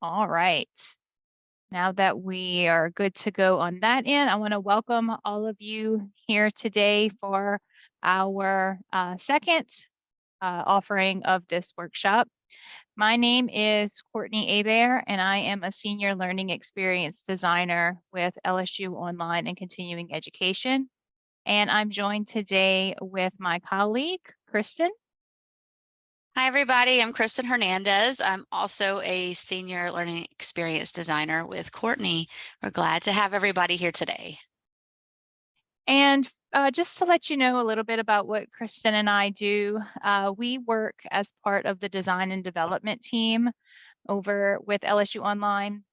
All right. Now that we are good to go on that end, I want to welcome all of you here today for our second offering of this workshop. My name is Courtney Abair, and I am a senior learning experience designer with LSU Online and Continuing Education. And I'm joined today with my colleague, Kristen. Hi, everybody. I'm Kristen Hernandez. I'm also a senior learning experience designer with Courtney. We're glad to have everybody here today. And just to let you know a little bit about what Kristen and I do, we work as part of the design and development team over with LSU Online.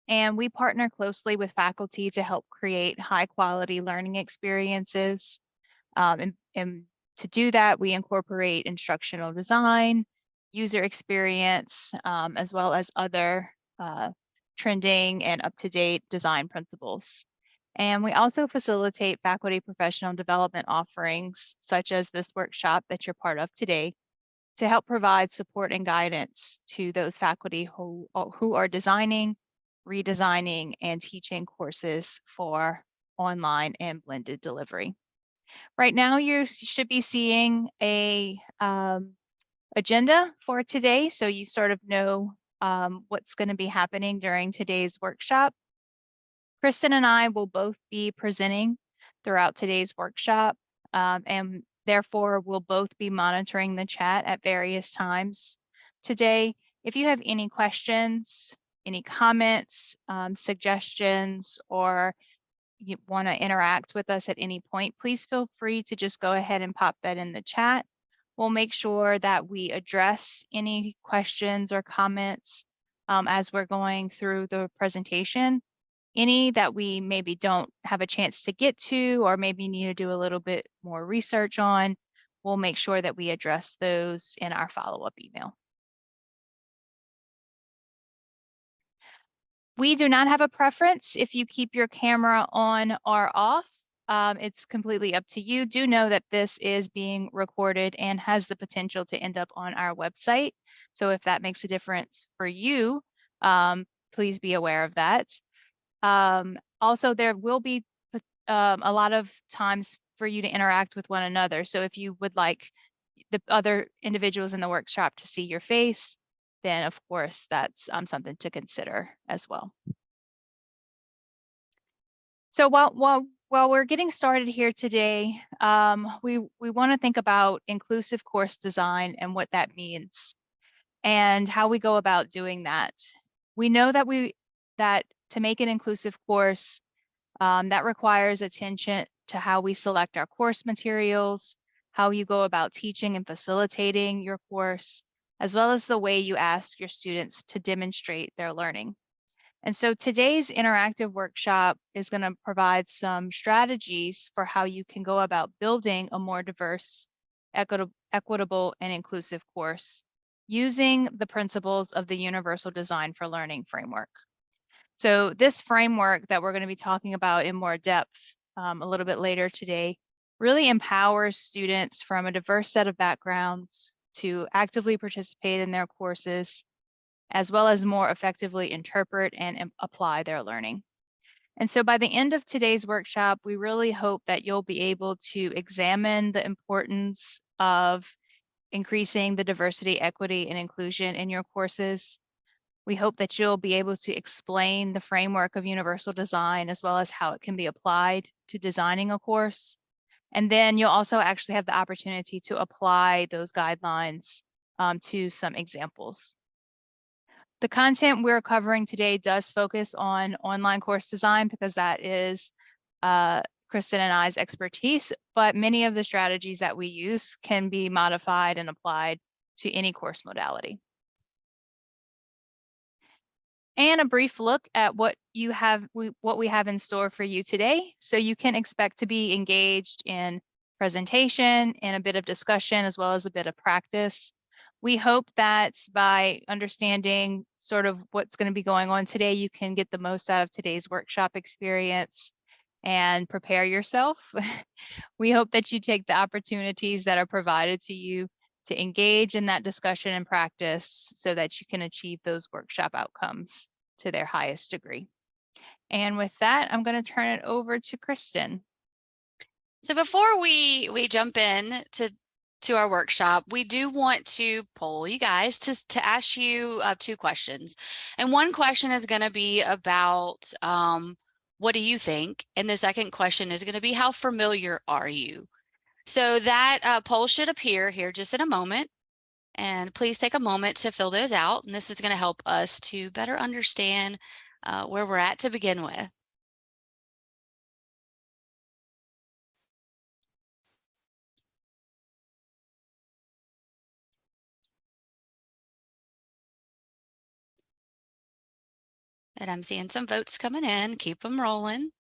And we partner closely with faculty to help create high quality learning experiences. And to do that, we incorporate instructional design, user experience, as well as other trending and up-to-date design principles. And we also facilitate faculty professional development offerings, such as this workshop that you're part of today, to help provide support and guidance to those faculty who are designing, redesigning, and teaching courses for online and blended delivery. Right now, you should be seeing a agenda for today, so you sort of know what's going to be happening during today's workshop. Kristen and I will both be presenting throughout today's workshop, and therefore we'll both be monitoring the chat at various times today. If you have any questions, any comments, suggestions, or you want to interact with us at any point, please feel free to just go ahead and pop that in the chat. We'll make sure that we address any questions or comments as we're going through the presentation. Any that we maybe don't have a chance to get to or maybe need to do a little bit more research on, we'll make sure that we address those in our follow-up email. We do not have a preference if you keep your camera on or off. It's completely up to you. Do know that this is being recorded and has the potential to end up on our website. So if that makes a difference for you, please be aware of that. Also, there will be a lot of times for you to interact with one another. So if you would like the other individuals in the workshop to see your face, then of course that's something to consider as well. So while we're getting started here today, we want to think about inclusive course design and what that means and how we go about doing that. We know that to make an inclusive course, that requires attention to how we select our course materials, how you go about teaching and facilitating your course, as well as the way you ask your students to demonstrate their learning. And so today's interactive workshop is going to provide some strategies for how you can go about building a more diverse, equitable, and inclusive course using the principles of the Universal Design for Learning framework. So this framework that we're going to be talking about in more depth a little bit later today really empowers students from a diverse set of backgrounds to actively participate in their courses, as well as more effectively interpret and apply their learning. And so by the end of today's workshop, we really hope that you'll be able to examine the importance of increasing the diversity, equity, and inclusion in your courses. We hope that you'll be able to explain the framework of universal design as well as how it can be applied to designing a course. And then you'll also actually have the opportunity to apply those guidelines to some examples. The content we're covering today does focus on online course design because that is Kristen and I's expertise, but many of the strategies that we use can be modified and applied to any course modality. And a brief look at what we have in store for you today. So you can expect to be engaged in presentation and a bit of discussion as well as a bit of practice. We hope that by understanding sort of what's going to be going on today, you can get the most out of today's workshop experience and prepare yourself. We hope that you take the opportunities that are provided to you to engage in that discussion and practice so that you can achieve those workshop outcomes to their highest degree. And with that, I'm going to turn it over to Kristen. So before we jump in to our workshop, we do want to poll you guys to ask you 2 questions. And one question is going to be about what do you think? And the second question is going to be how familiar are you? So that poll should appear here just in a moment. And please take a moment to fill those out. And this is going to help us to better understand where we're at to begin with. And I'm seeing some votes coming in. Keep them rolling.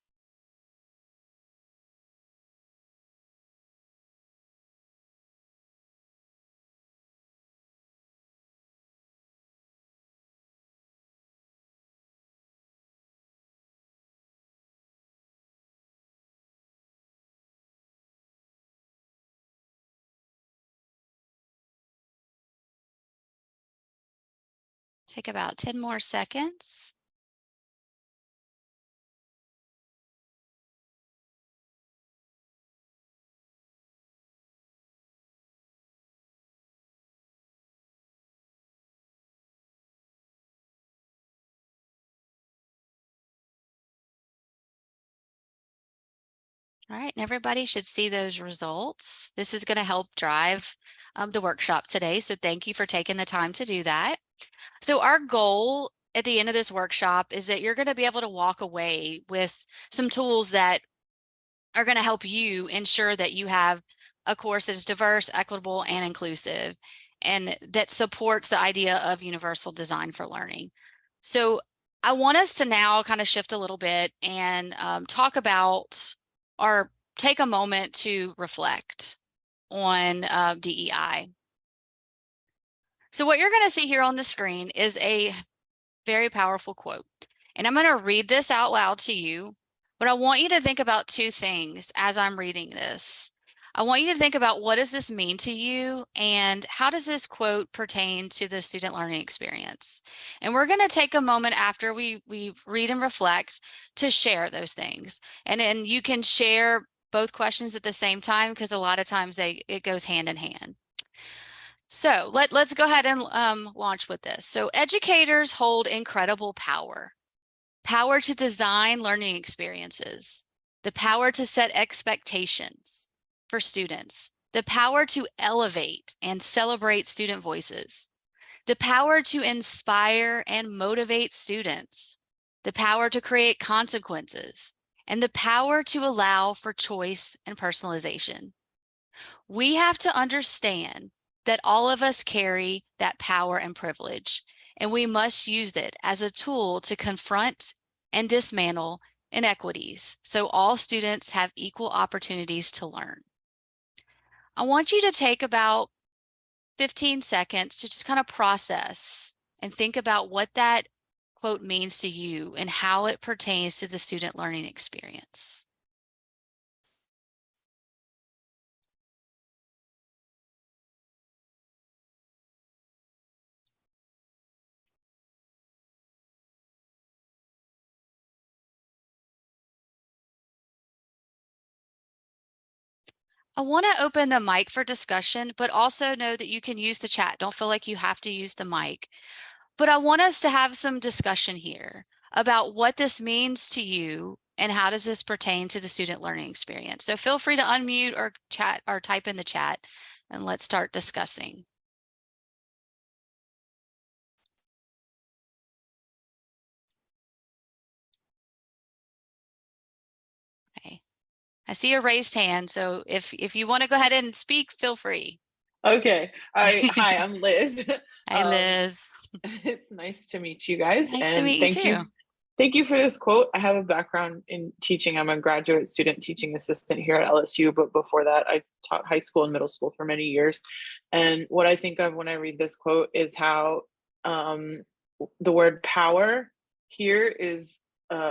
Take about 10 more seconds. All right, and everybody should see those results. This is going to help drive the workshop today. So thank you for taking the time to do that. So our goal at the end of this workshop is that you're going to be able to walk away with some tools that are going to help you ensure that you have a course that is diverse, equitable, and inclusive, and that supports the idea of universal design for learning. So I want us to now kind of shift a little bit and talk about or take a moment to reflect on DEI. So what you're going to see here on the screen is a very powerful quote. And I'm going to read this out loud to you, but I want you to think about 2 things as I'm reading this. I want you to think about what does this mean to you and how does this quote pertain to the student learning experience? And we're going to take a moment after we read and reflect to share those things. And then you can share both questions at the same time because a lot of times it goes hand in hand. So let's go ahead and launch with this. So educators hold incredible power. Power to design learning experiences, the power to set expectations for students, the power to elevate and celebrate student voices, the power to inspire and motivate students, the power to create consequences, and the power to allow for choice and personalization. We have to understand that all of us carry that power and privilege, and we must use it as a tool to confront and dismantle inequities so all students have equal opportunities to learn. I want you to take about 15 seconds to just kind of process and think about what that quote means to you and how it pertains to the student learning experience. I want to open the mic for discussion, but also know that you can use the chat. Don't feel like you have to use the mic. But I want us to have some discussion here about what this means to you and how does this pertain to the student learning experience. So feel free to unmute or chat or type in the chat and let's start discussing. Okay. I see a raised hand, so if you want to go ahead and speak, feel free. Okay. Hi, I'm Liz. Hi, Liz. It's nice to meet you guys. Nice to and meet you thank too. Thank you for this quote. I have a background in teaching. I'm a graduate student teaching assistant here at LSU, but before that, I taught high school and middle school for many years. And what I think of when I read this quote is how the word power here is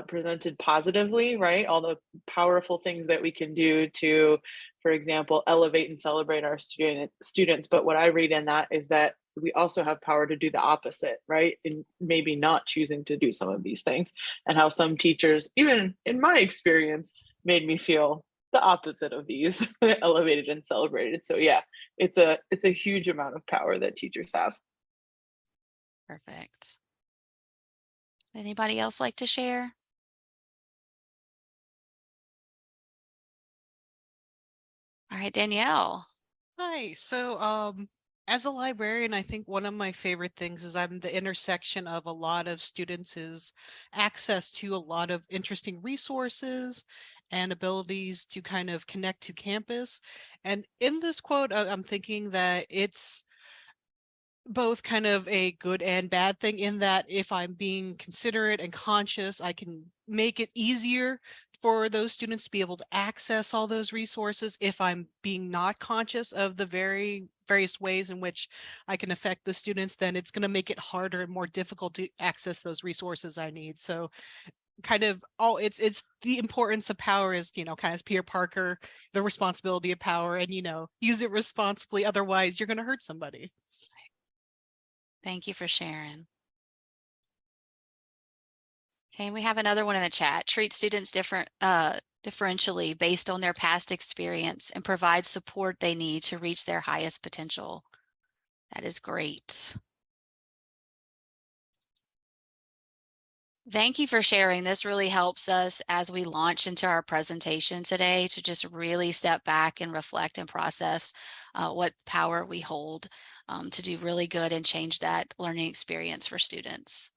presented positively, right? All the powerful things that we can do to, for example, elevate and celebrate our students. But what I read in that is that we also have power to do the opposite, right? And maybe not choosing to do some of these things, and how some teachers, even in my experience, made me feel the opposite of these elevated and celebrated. So yeah, it's a huge amount of power that teachers have. Perfect. Anybody else like to share? All right, Danielle. Hi. As a librarian, I think one of my favorite things is I'm the intersection of a lot of students' access to a lot of interesting resources and abilities to kind of connect to campus. And in this quote, I'm thinking that it's both kind of a good and bad thing, in that if I'm being considerate and conscious, I can make it easier for those students to be able to access all those resources. If I'm being not conscious of the various ways in which I can affect the students, then it's going to make it harder and more difficult to access those resources I need. So kind of all it's the importance of power is, kind of Peter Parker, the responsibility of power, and use it responsibly, otherwise you're going to hurt somebody. Thank you for sharing. Okay, and we have another one in the chat. Treat students differentially based on their past experience and provide support they need to reach their highest potential. That is great. Thank you for sharing. This really helps us as we launch into our presentation today to just really step back and reflect and process what power we hold to do really good and change that learning experience for students.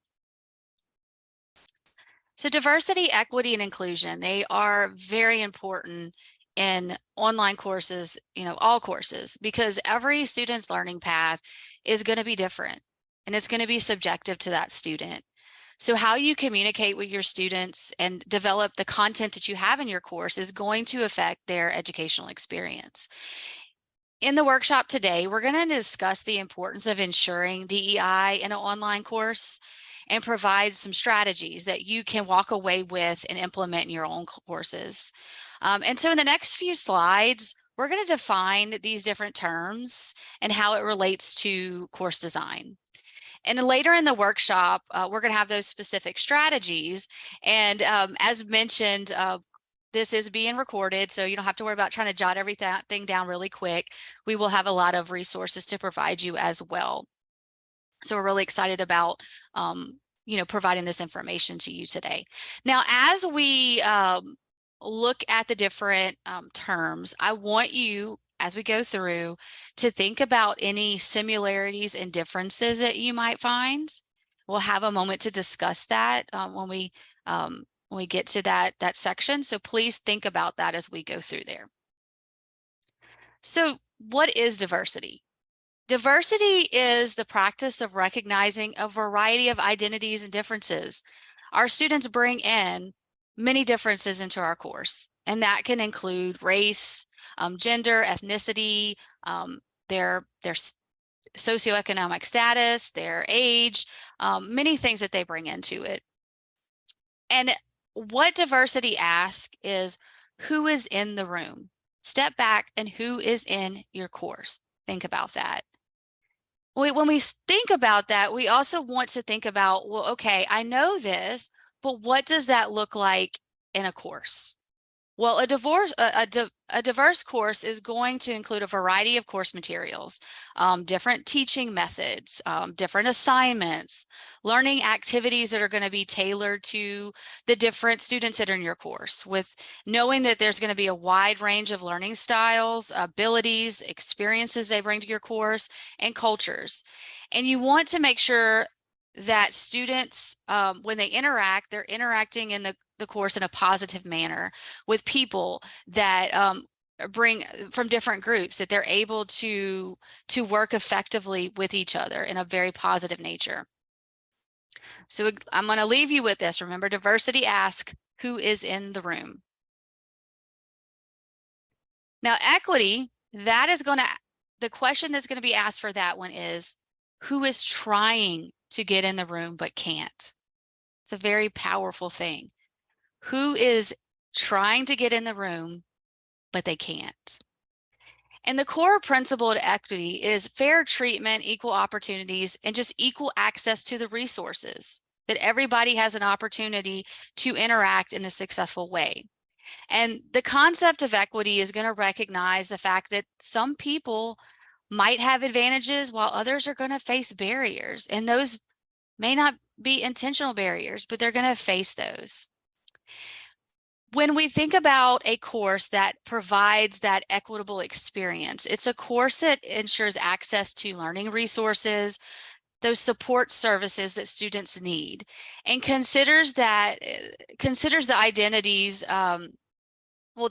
So diversity, equity, and inclusion, they are very important in online courses, all courses, because every student's learning path is going to be different and it's going to be subjective to that student. So how you communicate with your students and develop the content that you have in your course is going to affect their educational experience. In the workshop today, we're going to discuss the importance of ensuring DEI in an online course and provide some strategies that you can walk away with and implement in your own courses. And so in the next few slides, we're going to define these different terms and how it relates to course design. And then later in the workshop, we're going to have those specific strategies. And as mentioned, this is being recorded, so you don't have to worry about trying to jot everything down really quick. We will have a lot of resources to provide you as well. So we're really excited about, providing this information to you today. Now, as we look at the different terms, I want you, as we go through, to think about any similarities and differences that you might find. We'll have a moment to discuss that when we get to that section. So please think about that as we go through there. So what is diversity? Diversity is the practice of recognizing a variety of identities and differences. Our students bring in many differences into our course, and that can include race, gender, ethnicity, their socioeconomic status, their age, many things that they bring into it. And what diversity asks is, who is in the room? Step back and who is in your course? Think about that. When we think about that, we also want to think about, well, okay, I know this, but what does that look like in a course? Well, a diverse course is going to include a variety of course materials, different teaching methods, different assignments, learning activities that are going to be tailored to the different students that are in your course, with knowing that there's going to be a wide range of learning styles, abilities, experiences they bring to your course, and cultures. And you want to make sure that students, when they interact, they're interacting in the course in a positive manner with people that bring from different groups, that they're able to work effectively with each other in a very positive nature. So I'm going to leave you with this. Remember, diversity asks, who is in the room? Now, equity, the question that's going to be asked for that one is, who is trying to get in the room but can't? It's a very powerful thing. who is trying to get in the room, but they can't. And the core principle to equity is fair treatment, equal opportunities, and just equal access to the resources, that everybody has an opportunity to interact in a successful way. And the concept of equity is going to recognize the fact that some people might have advantages while others are going to face barriers. And those may not be intentional barriers, but they're going to face those. When we think about a course that provides that equitable experience, it's a course that ensures access to learning resources, those support services that students need, and considers the identities, the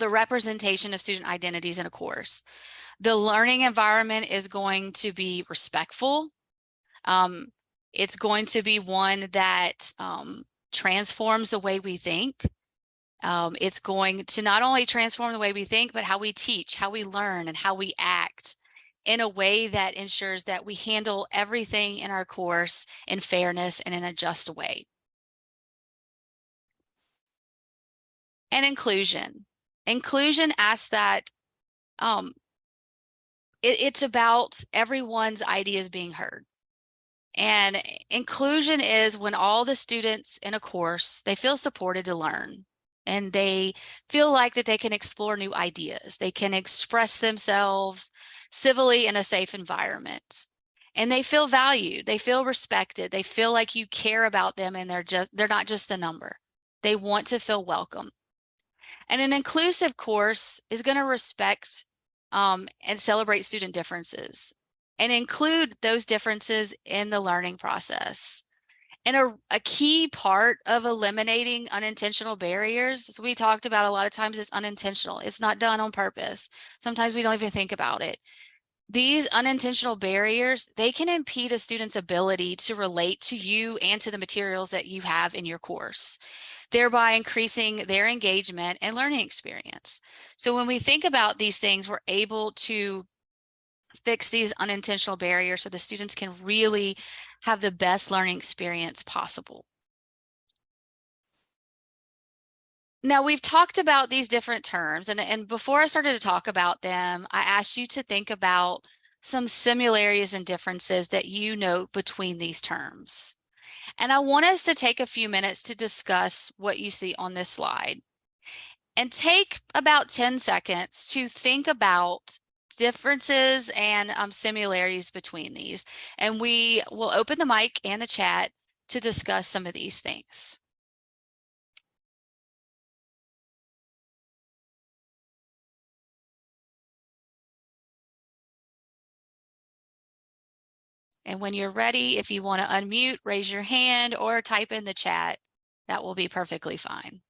representation of student identities in a course. The learning environment is going to be respectful. It's going to be one that transforms the way we think. It's going to not only transform the way we think, but how we teach, how we learn, and how we act in a way that ensures that we handle everything in our course in fairness and in a just way. And inclusion. Inclusion asks that it's about everyone's ideas being heard. And inclusion is when all the students in a course, they feel supported to learn. And they feel like that they can explore new ideas. They can express themselves civilly in a safe environment. And they feel valued. They feel respected. They feel like you care about them and they're not just a number. They want to feel welcome. And an inclusive course is going to respect and celebrate student differences and include those differences in the learning process. And a key part of eliminating unintentional barriers, as we talked about a lot of times, is unintentional. It's not done on purpose. Sometimes we don't even think about it. These unintentional barriers, they can impede a student's ability to relate to you and to the materials that you have in your course, thereby increasing their engagement and learning experience. So when we think about these things, we're able to fix these unintentional barriers so the students can really have the best learning experience possible. Now, we've talked about these different terms, and before I started to talk about them, I asked you to think about some similarities and differences that you note between these terms. And I want us to take a few minutes to discuss what you see on this slide. And take about 10 seconds to think about differences and similarities between these. And we will open the mic and the chat to discuss some of these things. And when you're ready, if you want to unmute, raise your hand or type in the chat, that will be perfectly fine.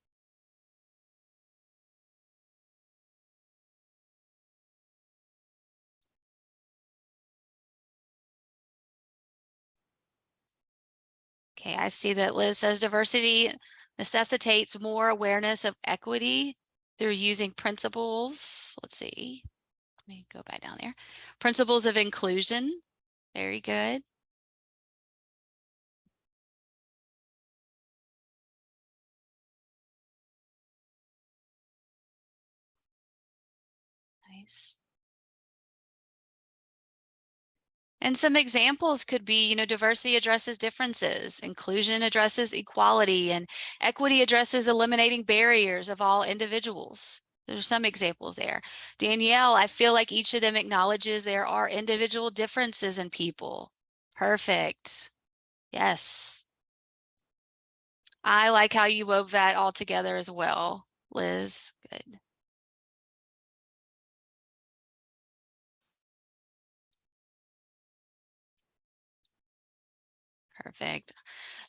Okay, I see that Liz says diversity necessitates more awareness of equity through using principles. Let's see, let me go back down there. Principles of inclusion, very good. Nice. And some examples could be, diversity addresses differences, inclusion addresses equality, and equity addresses eliminating barriers of all individuals. There's some examples there. Danielle, I feel like each of them acknowledges there are individual differences in people. Perfect. Yes. I like how you wove that all together as well, Liz. Good. Perfect.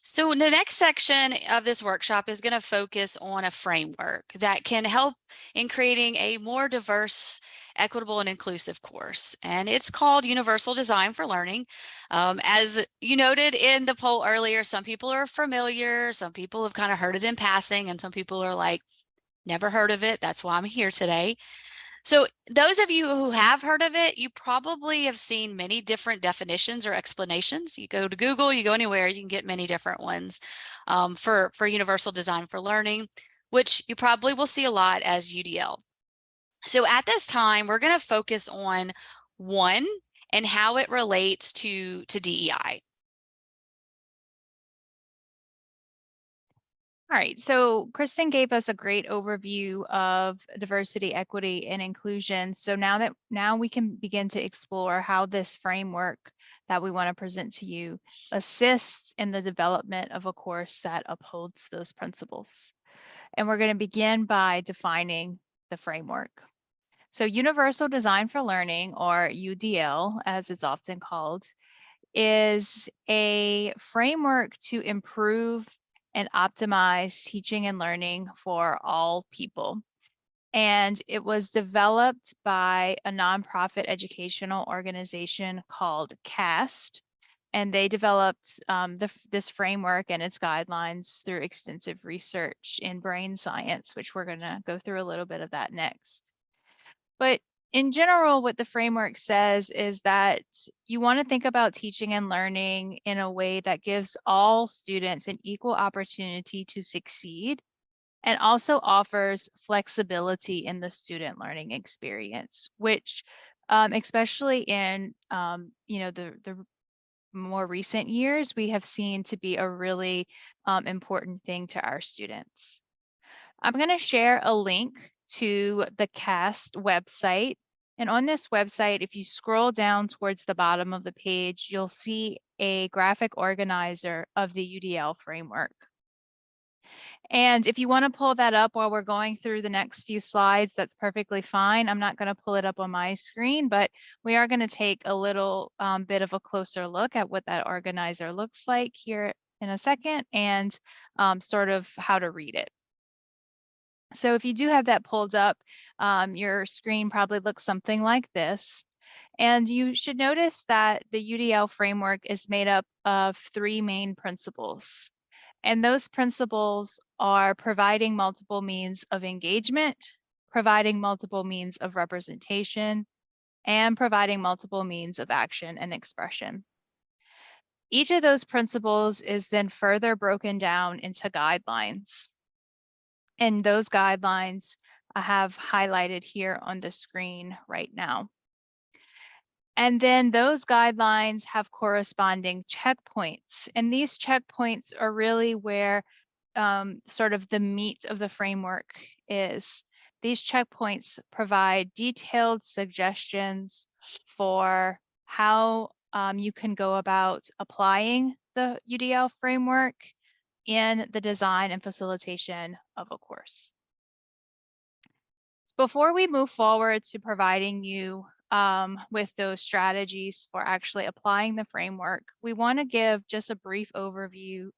So the next section of this workshop is going to focus on a framework that can help in creating a more diverse, equitable, and inclusive course. And it's called Universal Design for Learning. As you noted in the poll earlier, some people are familiar, some people have kind of heard it in passing, and some people are like, never heard of it. That's why I'm here today. So those of you who have heard of it, you probably have seen many different definitions or explanations. You go to Google, you go anywhere, you can get many different ones for universal design for learning. which you probably will see a lot as UDL. So at this time, we're going to focus on one and how it relates to DEI. All right, so Kristen gave us a great overview of diversity, equity, and inclusion. So now we can begin to explore how this framework that we want to present to you assists in the development of a course that upholds those principles. And we're going to begin by defining the framework. So Universal Design for Learning, or UDL, as it's often called, is a framework to improve and optimize teaching and learning for all people. And it was developed by a nonprofit educational organization called CAST. And they developed this framework and its guidelines through extensive research in brain science, which we're going to go through a little bit of that next. But in general, what the framework says is that you want to think about teaching and learning in a way that gives all students an equal opportunity to succeed and also offers flexibility in the student learning experience, which especially in the more recent years, we have seen to be a really important thing to our students. I'm going to share a link to the CAST website. And on this website, if you scroll down towards the bottom of the page, you'll see a graphic organizer of the UDL framework. And if you want to pull that up while we're going through the next few slides, that's perfectly fine. I'm not going to pull it up on my screen, but we are going to take a little bit of a closer look at what that organizer looks like here in a second and sort of how to read it. So if you do have that pulled up, your screen probably looks something like this. And you should notice that the UDL framework is made up of 3 main principles. And those principles are providing multiple means of engagement, providing multiple means of representation, and providing multiple means of action and expression. Each of those principles is then further broken down into guidelines. And those guidelines I have highlighted here on the screen right now. And then those guidelines have corresponding checkpoints. And these checkpoints are really where sort of the meat of the framework is. These checkpoints provide detailed suggestions for how you can go about applying the UDL framework in the design and facilitation of a course. Before we move forward to providing you with those strategies for actually applying the framework, we want to give just a brief overview,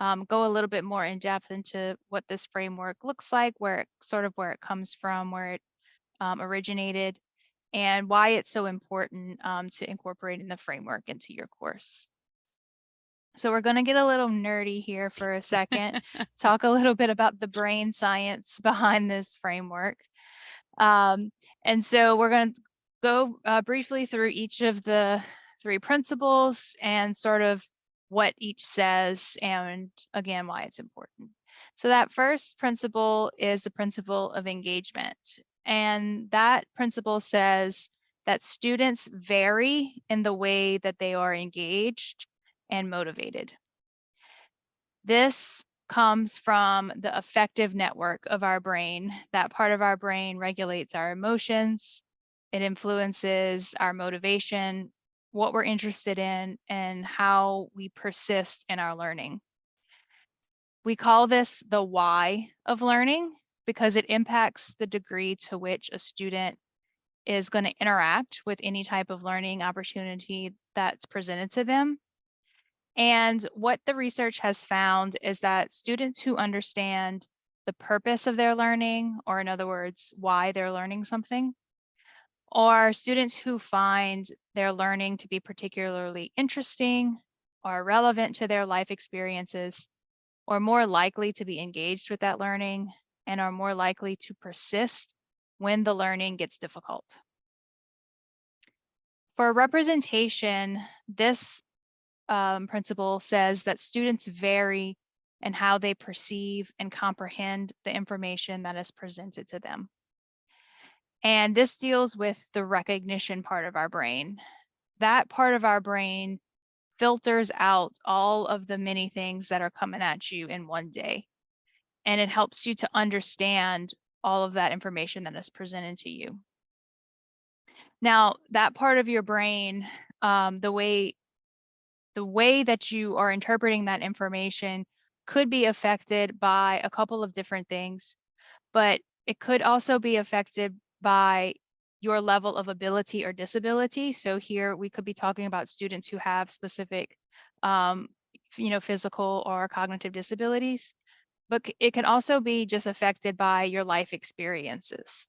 go a little bit more in depth into what this framework looks like, where it comes from, where it originated, and why it's so important to incorporating the framework into your course. So we're going to get a little nerdy here for a second, talk a little bit about the brain science behind this framework. And so we're going to go briefly through each of the 3 principles and sort of what each says and again, why it's important. So that first principle is the principle of engagement. And that principle says that students vary in the way that they are engaged and motivated. This comes from the affective network of our brain. That part of our brain regulates our emotions. It influences our motivation, what we're interested in, and how we persist in our learning. We call this the why of learning because it impacts the degree to which a student is going to interact with any type of learning opportunity that's presented to them. And what the research has found is that students who understand the purpose of their learning, or in other words, why they're learning something, or students who find their learning to be particularly interesting or relevant to their life experiences, or more likely to be engaged with that learning and are more likely to persist when the learning gets difficult. For representation, this principle says that students vary and how they perceive and comprehend the information that is presented to them. And this deals with the recognition part of our brain. That part of our brain filters out all of the many things that are coming at you in one day. And it helps you to understand all of that information that is presented to you. Now, that part of your brain, the way that you are interpreting that information could be affected by a couple of different things, but it could also be affected by your level of ability or disability. So here we could be talking about students who have specific, physical or cognitive disabilities, but it can also be just affected by your life experiences.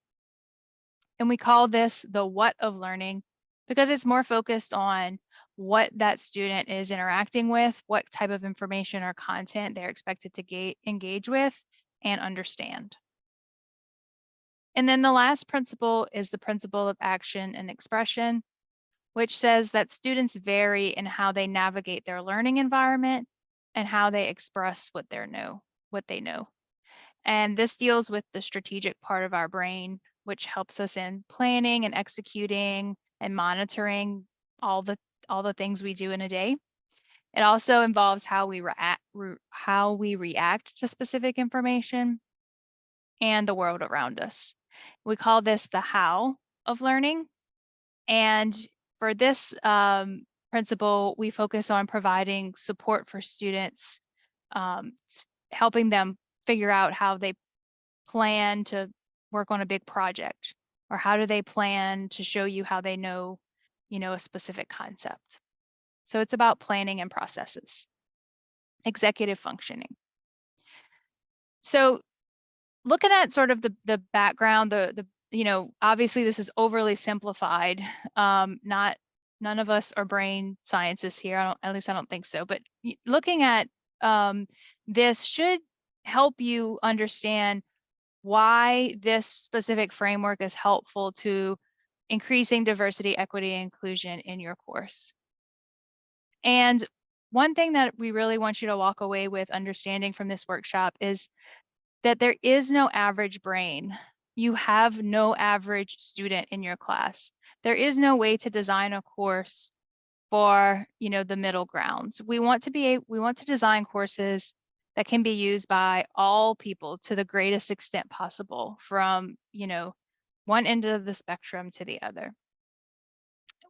And we call this the what of learning because it's more focused on what that student is interacting with, what type of information or content they're expected to engage with and understand. And then the last principle is the principle of action and expression, which says that students vary in how they navigate their learning environment and how they express what they know. And this deals with the strategic part of our brain, which helps us in planning and executing and monitoring all the things we do in a day. It also involves how we react to specific information and the world around us. We call this the how of learning. And for this principle, we focus on providing support for students, helping them figure out how they plan to work on a big project, or how do they plan to show you how they know, a specific concept. So it's about planning and processes, executive functioning. So looking at sort of the background, obviously this is overly simplified. None of us are brain scientists here. At least I don't think so. But looking at this should help you understand why this specific framework is helpful to increasing diversity, equity, and inclusion in your course. And one thing that we really want you to walk away with understanding from this workshop is that there is no average brain. You have no average student in your class. There is no way to design a course for, the middle ground. We want to design courses that can be used by all people to the greatest extent possible, from, one end of the spectrum to the other.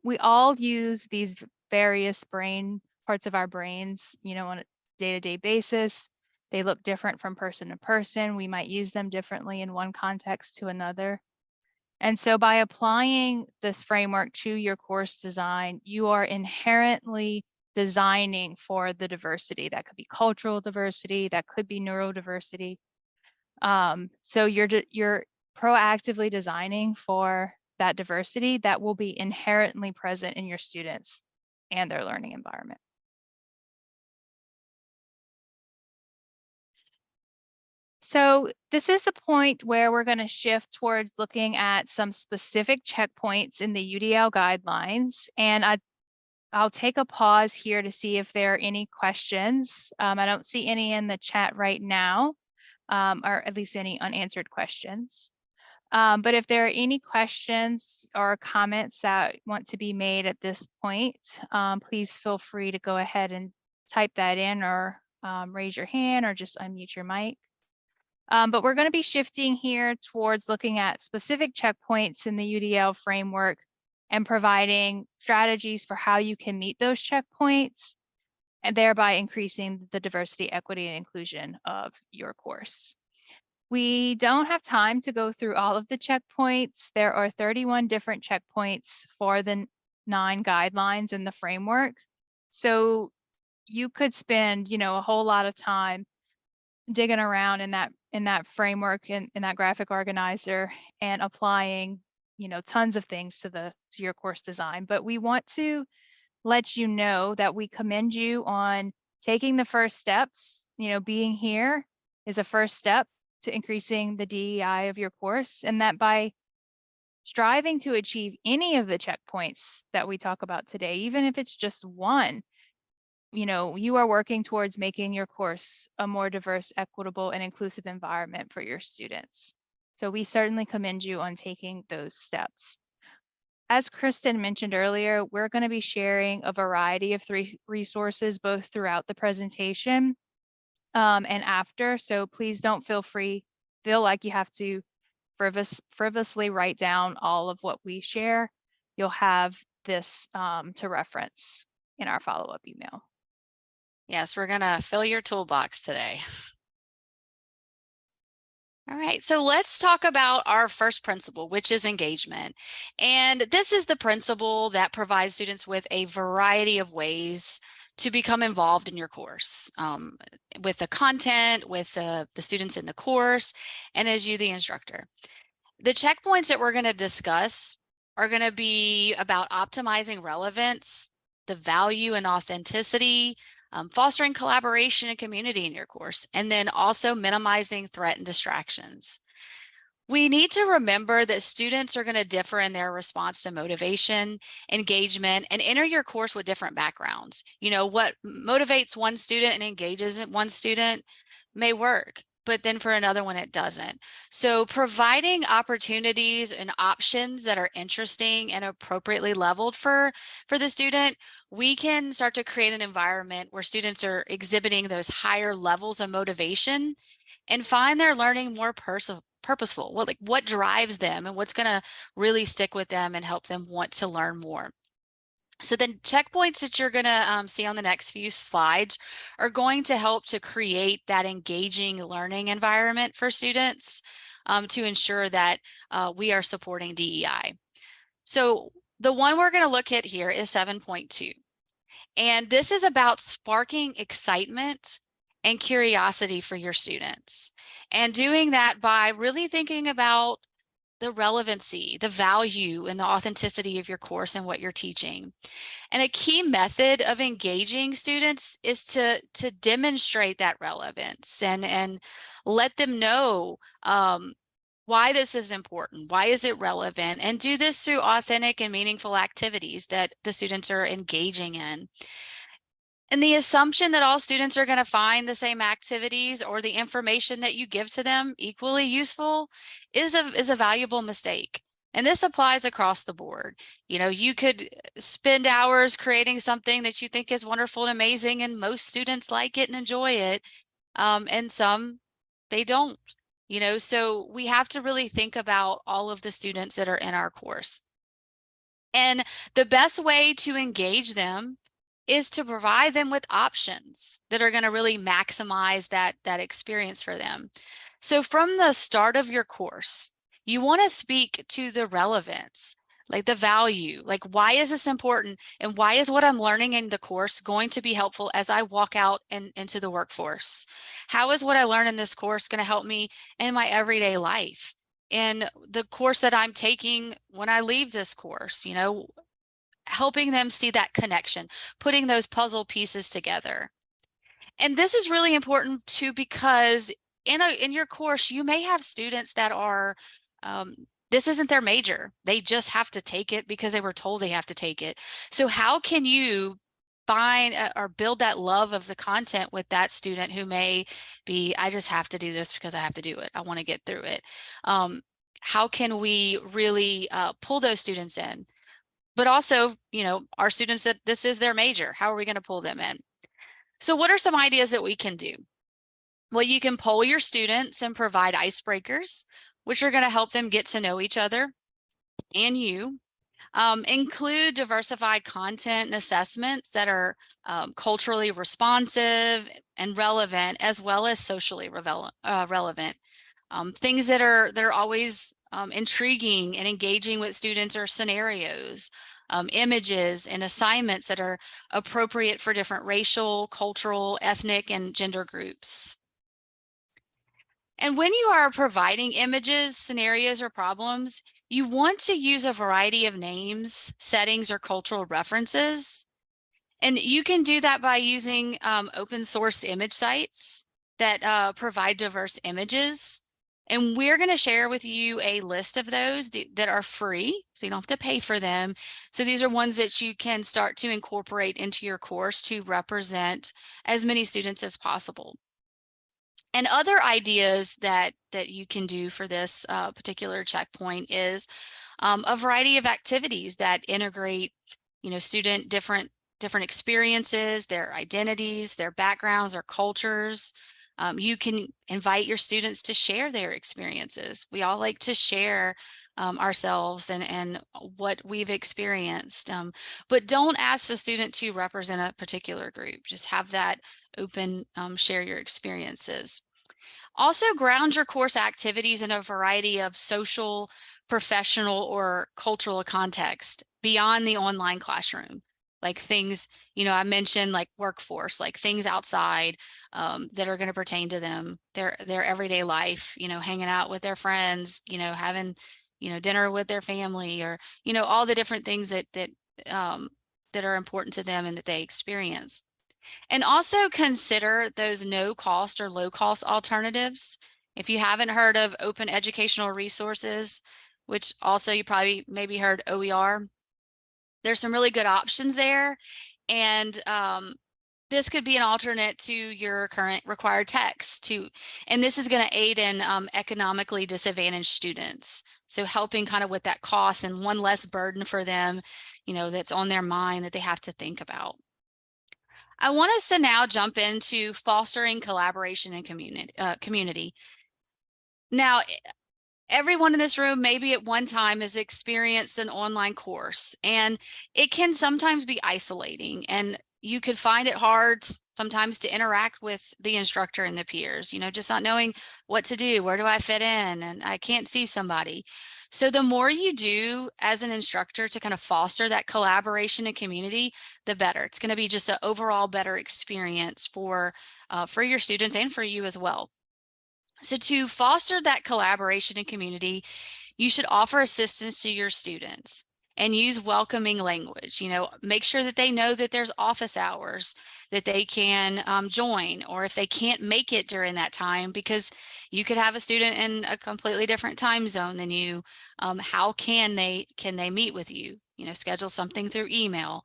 We all use these various parts of our brains, on a day-to-day basis. They look different from person to person. We might use them differently in one context to another. And so by applying this framework to your course design, you are inherently designing for the diversity. That could be cultural diversity, that could be neurodiversity. So you're proactively designing for that diversity that will be inherently present in your students and their learning environment. So this is the point where we're going to shift towards looking at some specific checkpoints in the UDL guidelines. And I'll take a pause here to see if there are any questions. I don't see any in the chat right now, or at least any unanswered questions. But if there are any questions or comments that want to be made at this point, please feel free to go ahead and type that in, or raise your hand, or just unmute your mic. But we're going to be shifting here towards looking at specific checkpoints in the UDL framework and providing strategies for how you can meet those checkpoints, and thereby increasing the diversity, equity, and inclusion of your course. We don't have time to go through all of the checkpoints. There are 31 different checkpoints for the 9 guidelines in the framework. So you could spend, a whole lot of time digging around in that framework, in that graphic organizer, and applying, tons of things to your course design. But we want to let you know that we commend you on taking the first steps. Being here is a first step to increasing the DEI of your course, and that by striving to achieve any of the checkpoints that we talk about today, even if it's just one, you are working towards making your course a more diverse, equitable, and inclusive environment for your students. So we certainly commend you on taking those steps. As Kristen mentioned earlier, we're going to be sharing a variety of resources both throughout the presentation and after. So please don't feel like you have to frivolously write down all of what we share. You'll have this to reference in our follow-up email. Yes, we're going to fill your toolbox today. All right, so let's talk about our first principle, which is engagement. And this is the principle that provides students with a variety of ways to become involved in your course, with the content, with the students in the course, and as you, the instructor. The checkpoints that we're going to discuss are going to be about optimizing relevance, the value and authenticity, fostering collaboration and community in your course, and then also minimizing threat and distractions. We need to remember that students are going to differ in their response to motivation, engagement, and enter your course with different backgrounds. What motivates one student and engages one student may work, but then for another one, it doesn't. So providing opportunities and options that are interesting and appropriately leveled for the student, we can start to create an environment where students are exhibiting those higher levels of motivation and find their learning more purposeful. What drives them and what's going to really stick with them and help them want to learn more. So the checkpoints that you're going to see on the next few slides are going to help to create that engaging learning environment for students to ensure that we are supporting DEI. So the one we're going to look at here is 7.2. And this is about sparking excitement and curiosity for your students. And doing that by really thinking about the relevancy, the value, and the authenticity of your course and what you're teaching. And a key method of engaging students is to demonstrate that relevance and let them know why this is important, why is it relevant, and do this through authentic and meaningful activities that the students are engaging in. And the assumption that all students are going to find the same activities or the information that you give to them equally useful is a valuable mistake. And this applies across the board. You could spend hours creating something that you think is wonderful and amazing, and most students like it and enjoy it. And some, they don't, so we have to really think about all of the students that are in our course. And the best way to engage them is to provide them with options that are going to really maximize that experience for them. So from the start of your course, you want to speak to the relevance, like the value, like why is this important and why is what I'm learning in the course going to be helpful as I walk out into the workforce? How is what I learn in this course going to help me in my everyday life? In the course that I'm taking when I leave this course, helping them see that connection, putting those puzzle pieces together. And this is really important too, because in your course, you may have students that are, this isn't their major. They just have to take it because they were told they have to take it. So how can you find or build that love of the content with that student who may be, I just have to do this because I have to do it. I want to get through it. How can we really pull those students in? But also, our students that this is their major, how are we going to pull them in? So what are some ideas that we can do? Well, you can poll your students and provide icebreakers, which are going to help them get to know each other and you. Include diversified content and assessments that are culturally responsive and relevant, as well as socially relevant. Things that are always intriguing and engaging with students are scenarios, images, and assignments that are appropriate for different racial, cultural, ethnic, and gender groups. And when you are providing images, scenarios, or problems, you want to use a variety of names, settings, or cultural references. And you can do that by using open source image sites that provide diverse images. And we're going to share with you a list of those that are free, so you don't have to pay for them. So these are ones that you can start to incorporate into your course to represent as many students as possible. And other ideas that you can do for this particular checkpoint is a variety of activities that integrate, student different experiences, their identities, their backgrounds, their cultures. You can invite your students to share their experiences. We all like to share ourselves and what we've experienced, but don't ask the student to represent a particular group. Just have that open, share your experiences. Also, ground your course activities in a variety of social, professional, or cultural context beyond the online classroom. Like things, I mentioned like workforce, like things outside that are going to pertain to them, their everyday life, hanging out with their friends, having, dinner with their family, or, all the different things that are important to them and that they experience. And also consider those no cost or low cost alternatives. If you haven't heard of open educational resources, which also you probably maybe heard OER, there's some really good options there. And this could be an alternate to your current required text and this is going to aid in economically disadvantaged students. So helping kind of with that cost and one less burden for them, that's on their mind that they have to think about. I want us to now jump into fostering collaboration and community. Now, everyone in this room maybe at one time has experienced an online course, and it can sometimes be isolating, and you could find it hard sometimes to interact with the instructor and the peers, just not knowing what to do. Where do I fit in? And I can't see somebody. So the more you do as an instructor to kind of foster that collaboration and community, the better. It's going to be just an overall better experience for your students and for you as well. So to foster that collaboration and community, you should offer assistance to your students and use welcoming language. Make sure that they know that there's office hours that they can join, or if they can't make it during that time, because you could have a student in a completely different time zone than you. How can they meet with you? Schedule something through email.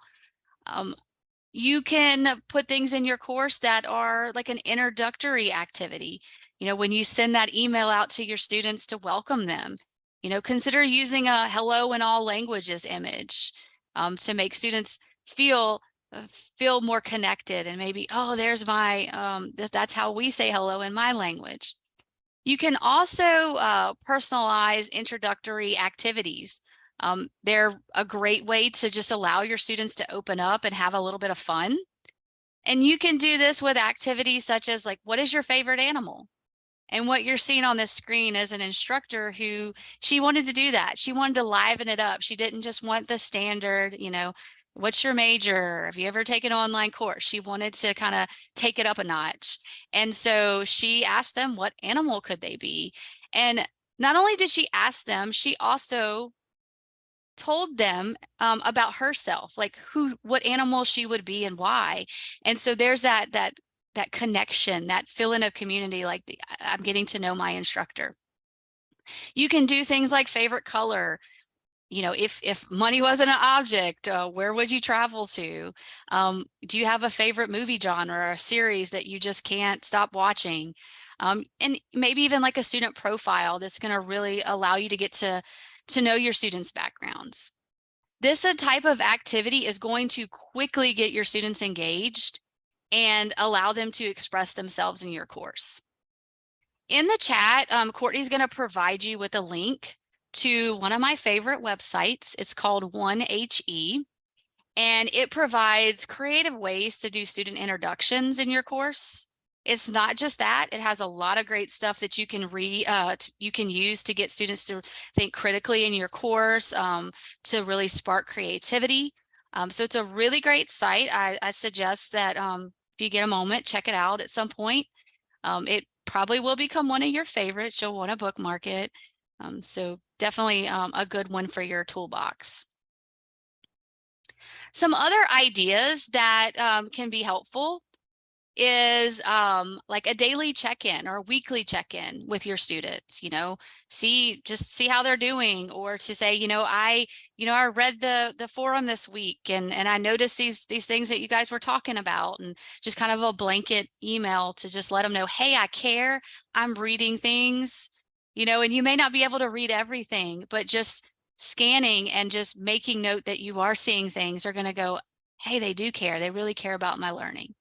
You can put things in your course that are like an introductory activity. When you send that email out to your students to welcome them, consider using a hello in all languages image to make students feel more connected, and maybe, oh, there's my, that's how we say hello in my language. You can also personalize introductory activities. They're a great way to just allow your students to open up and have a little bit of fun. And you can do this with activities such as like, what is your favorite animal? And what you're seeing on this screen is an instructor who, she wanted to do that. She wanted to liven it up. She didn't just want the standard, what's your major? Have you ever taken an online course? She wanted to kind of take it up a notch. And so she asked them what animal could they be? And not only did she ask them, she also told them about herself, like what animal she would be and why. And so there's that connection, that feeling of community, like I'm getting to know my instructor. You can do things like favorite color. If money wasn't an object, where would you travel to? Do you have a favorite movie genre or a series that you just can't stop watching? And maybe even like a student profile that's going to really allow you to get to know your students' backgrounds. This type of activity is going to quickly get your students engaged and allow them to express themselves in your course. In the chat, Courtney's going to provide you with a link to one of my favorite websites. It's called 1HE, and it provides creative ways to do student introductions in your course. It's not just that, it has a lot of great stuff that you can use to get students to think critically in your course, to really spark creativity. So it's a really great site. I suggest that if you get a moment, check it out at some point. It probably will become one of your favorites. You'll want to bookmark it. So definitely a good one for your toolbox. Some other ideas that can be helpful is like a daily check-in or a weekly check-in with your students, just see how they're doing, or to say, I read the forum this week and I noticed these things that you guys were talking about, and just kind of a blanket email to just let them know, hey, I care, I'm reading things, and you may not be able to read everything, but just scanning and just making note that you are seeing things are going to go, hey, they do care. They really care about my learning.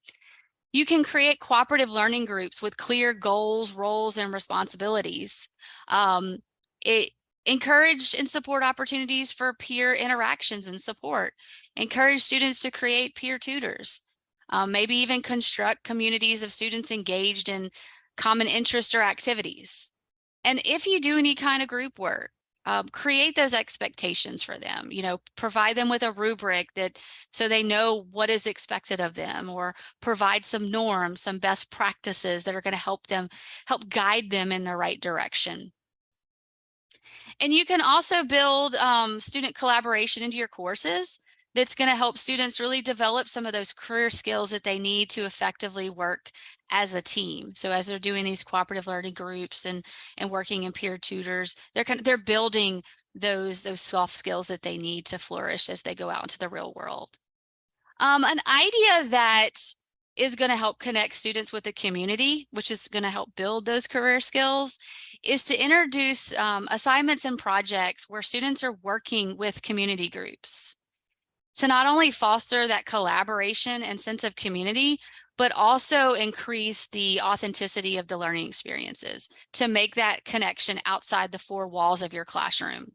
You can create cooperative learning groups with clear goals, roles, and responsibilities. It encourage and support opportunities for peer interactions and support. Encourage students to create peer tutors. Maybe even construct communities of students engaged in common interest or activities. And if you do any kind of group work, create those expectations for them, provide them with a rubric so they know what is expected of them, or provide some norms, some best practices that are going to help guide them in the right direction. And you can also build student collaboration into your courses that's going to help students really develop some of those career skills that they need to effectively work as a team. So as they're doing these cooperative learning groups and working in peer tutors, they're building those soft skills that they need to flourish as they go out into the real world. An idea that is going to help connect students with the community, which is going to help build those career skills, is to introduce assignments and projects where students are working with community groups to not only foster that collaboration and sense of community, but also increase the authenticity of the learning experiences to make that connection outside the four walls of your classroom.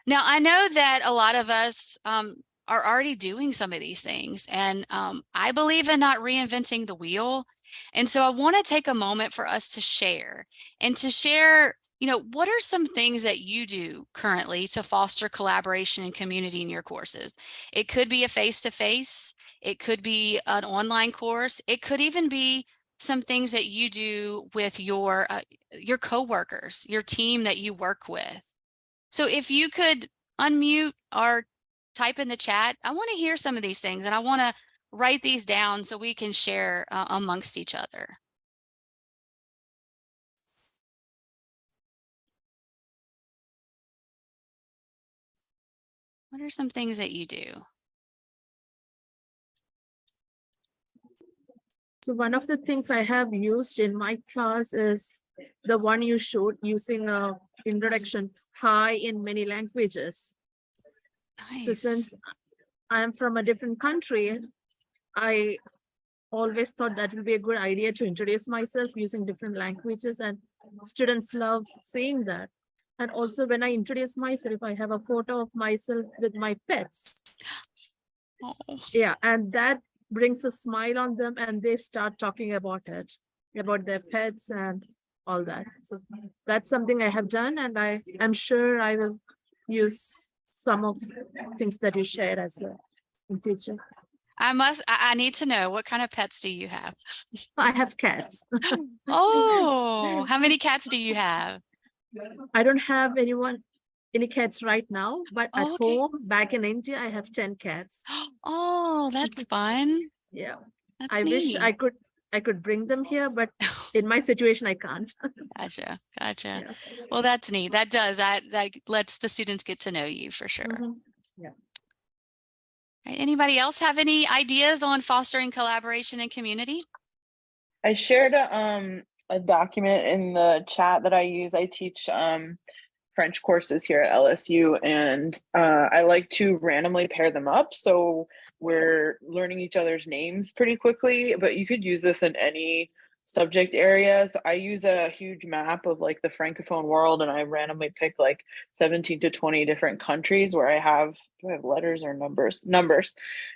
Now, I know that a lot of us are already doing some of these things, and I believe in not reinventing the wheel. And so I want to take a moment for us to share, what are some things that you do currently to foster collaboration and community in your courses? It could be a face-to-face, it could be an online course, it could even be some things that you do with your coworkers, your team that you work with. So if you could unmute or type in the chat, I want to hear some of these things, and I want to write these down so we can share amongst each other. What are some things that you do? So one of the things I have used in my class is the one you showed, using a introduction, hi in many languages. Nice. So since I am from a different country, I always thought that would be a good idea to introduce myself using different languages, and students love seeing that. And also when I introduce myself, I have a photo of myself with my pets. Oh. Yeah, and that brings a smile on them, and they start talking about it, about their pets and all that. So that's something I have done, and I'm sure I will use some of the things that you shared as well in future. I need to know, what kind of pets do you have? I have cats. Oh, how many cats do you have? I don't have any cats right now, but at okay. home, back in India, I have 10 cats. Oh, that's fun. Yeah. That's I neat. wish I could bring them here, but in my situation, I can't. Gotcha. Yeah. Well, that's neat. That lets the students get to know you for sure. Mm-hmm. Yeah. Right. Anybody else have any ideas on fostering collaboration and community? I shared a document in the chat that I use. I teach French courses here at LSU, and I like to randomly pair them up. So we're learning each other's names pretty quickly, but you could use this in any subject area. So I use a huge map of like the Francophone world, and I randomly pick like 17 to 20 different countries where do I have letters or numbers.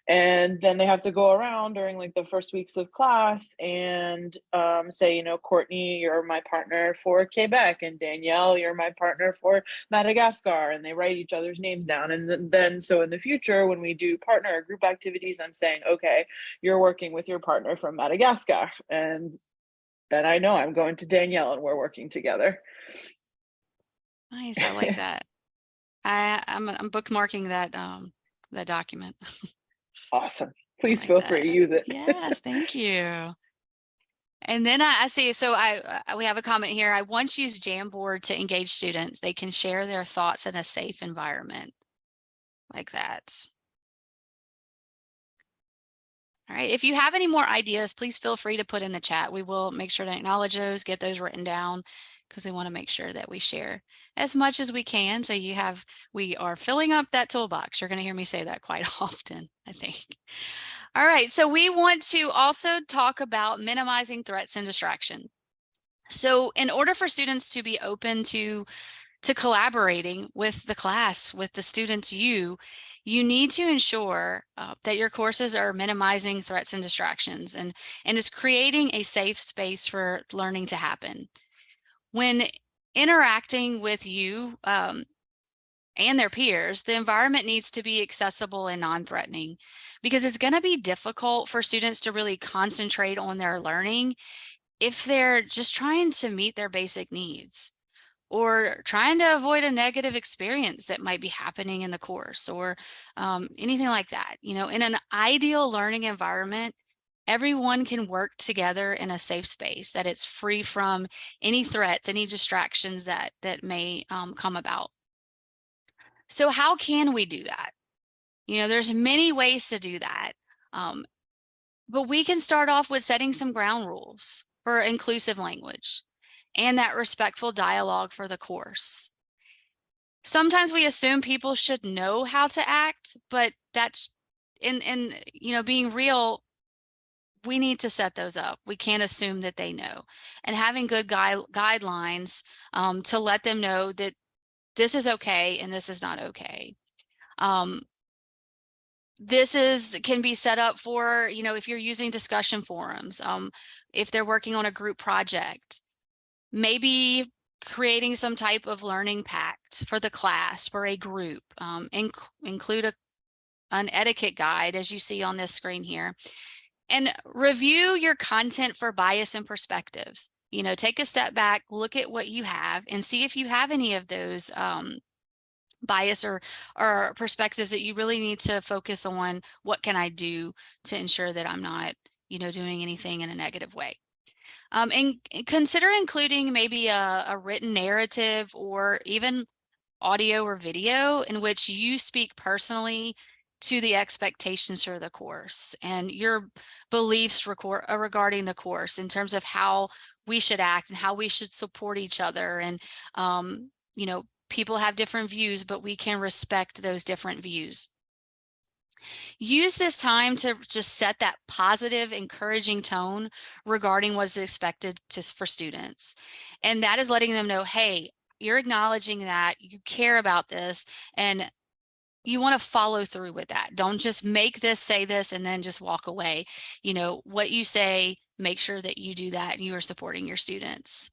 And then they have to go around during like the first weeks of class and say, Courtney, you're my partner for Quebec, and Danielle, you're my partner for Madagascar, and they write each other's names down. And then so in the future, when we do partner or group activities, I'm saying, okay, you're working with your partner from Madagascar, and then I know I'm going to Danielle and we're working together. Nice. I like that. I'm bookmarking that document. Awesome. Please like feel free that. to use it. Yes, thank you. And then I see, so we have a comment here. I once used Jamboard to engage students. They can share their thoughts in a safe environment, like that. All right, if you have any more ideas, please feel free to put in the chat. We will make sure to acknowledge those, get those written down, because we want to make sure that we share as much as we can. So we are filling up that toolbox. You're going to hear me say that quite often, I think. All right, so we want to also talk about minimizing threats and distraction. So in order for students to be open to collaborating with the class, with the students, you need to ensure that your courses are minimizing threats and distractions and is creating a safe space for learning to happen. When interacting with you and their peers, the environment needs to be accessible and non-threatening, because it's going to be difficult for students to really concentrate on their learning if they're just trying to meet their basic needs, or trying to avoid a negative experience that might be happening in the course, or anything like that. You know, in an ideal learning environment, everyone can work together in a safe space, that it's free from any threats, any distractions that may come about. So how can we do that? You know, there's many ways to do that. But we can start off with setting some ground rules for inclusive language and that respectful dialogue for the course. Sometimes we assume people should know how to act, but that's in you know, being real, we need to set those up. We can't assume that they know, and having good guidelines to let them know that this is okay and this is not okay. This can be set up for, you know, if you're using discussion forums, if they're working on a group project, maybe creating some type of learning pact for the class, for a group, include an etiquette guide, as you see on this screen here, and review your content for bias and perspectives. You know, take a step back, look at what you have, and see if you have any of those bias or perspectives that you really need to focus on. What can I do to ensure that I'm not, you know, doing anything in a negative way? And consider including maybe a written narrative, or even audio or video, in which you speak personally to the expectations for the course and your beliefs regarding the course, in terms of how we should act and how we should support each other. And you know, people have different views, but we can respect those different views. Use this time to just set that positive, encouraging tone regarding what is expected for students. And that is letting them know, hey, you're acknowledging that you care about this and you want to follow through with that. Don't just make this, say this, and then just walk away. You know, what you say, make sure that you do that and you are supporting your students.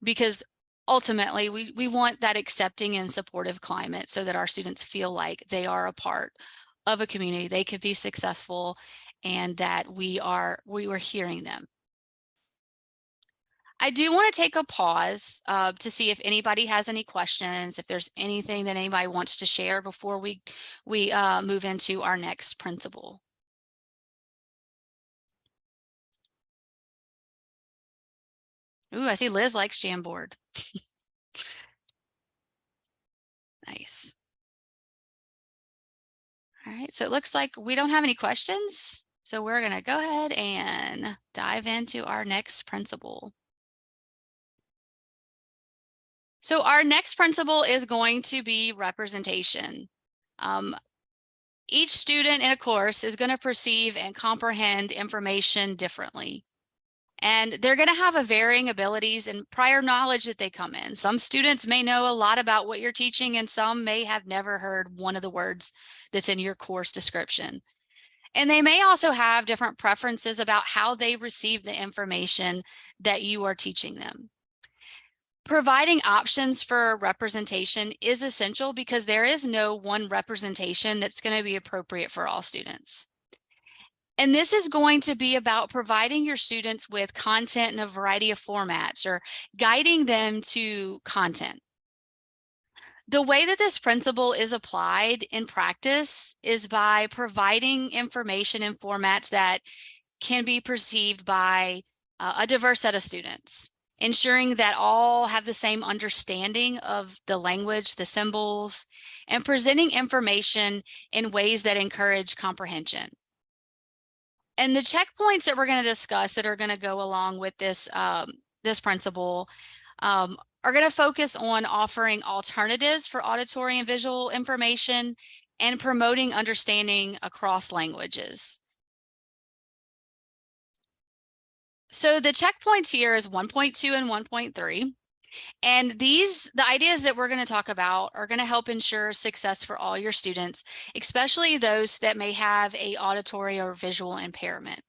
Because ultimately, we want that accepting and supportive climate, so that our students feel like they are a part of a community, they could be successful, and that we are hearing them. I do want to take a pause to see if anybody has any questions, if there's anything that anybody wants to share before we move into our next principle. Ooh, I see Liz likes Jamboard. Nice. All right, so it looks like we don't have any questions. So we're going to go ahead and dive into our next principle. So our next principle is going to be representation. Each student in a course is going to perceive and comprehend information differently. And they're going to have a varying abilities and prior knowledge that they come in. Some students may know a lot about what you're teaching, and some may have never heard one of the words that's in your course description. And they may also have different preferences about how they receive the information that you are teaching them. Providing options for representation is essential, because there is no one representation that's going to be appropriate for all students. And this is going to be about providing your students with content in a variety of formats, or guiding them to content. The way that this principle is applied in practice is by providing information in formats that can be perceived by a diverse set of students, ensuring that all have the same understanding of the language, the symbols, and presenting information in ways that encourage comprehension. And the checkpoints that we're going to discuss that are going to go along with this, this principle are going to focus on offering alternatives for auditory and visual information and promoting understanding across languages. So the checkpoints here is 1.2 and 1.3. And the ideas that we're going to talk about are going to help ensure success for all your students, especially those that may have a auditory or visual impairment.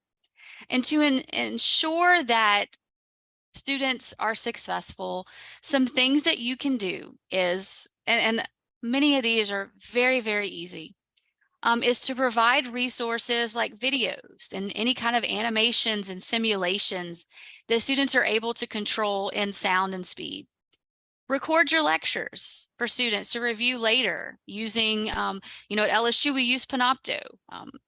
And to ensure that students are successful, some things that you can do is, and many of these are very, very easy, is to provide resources like videos and any kind of animations and simulations that students are able to control in sound and speed. Record your lectures for students to review later using, at LSU we use Panopto,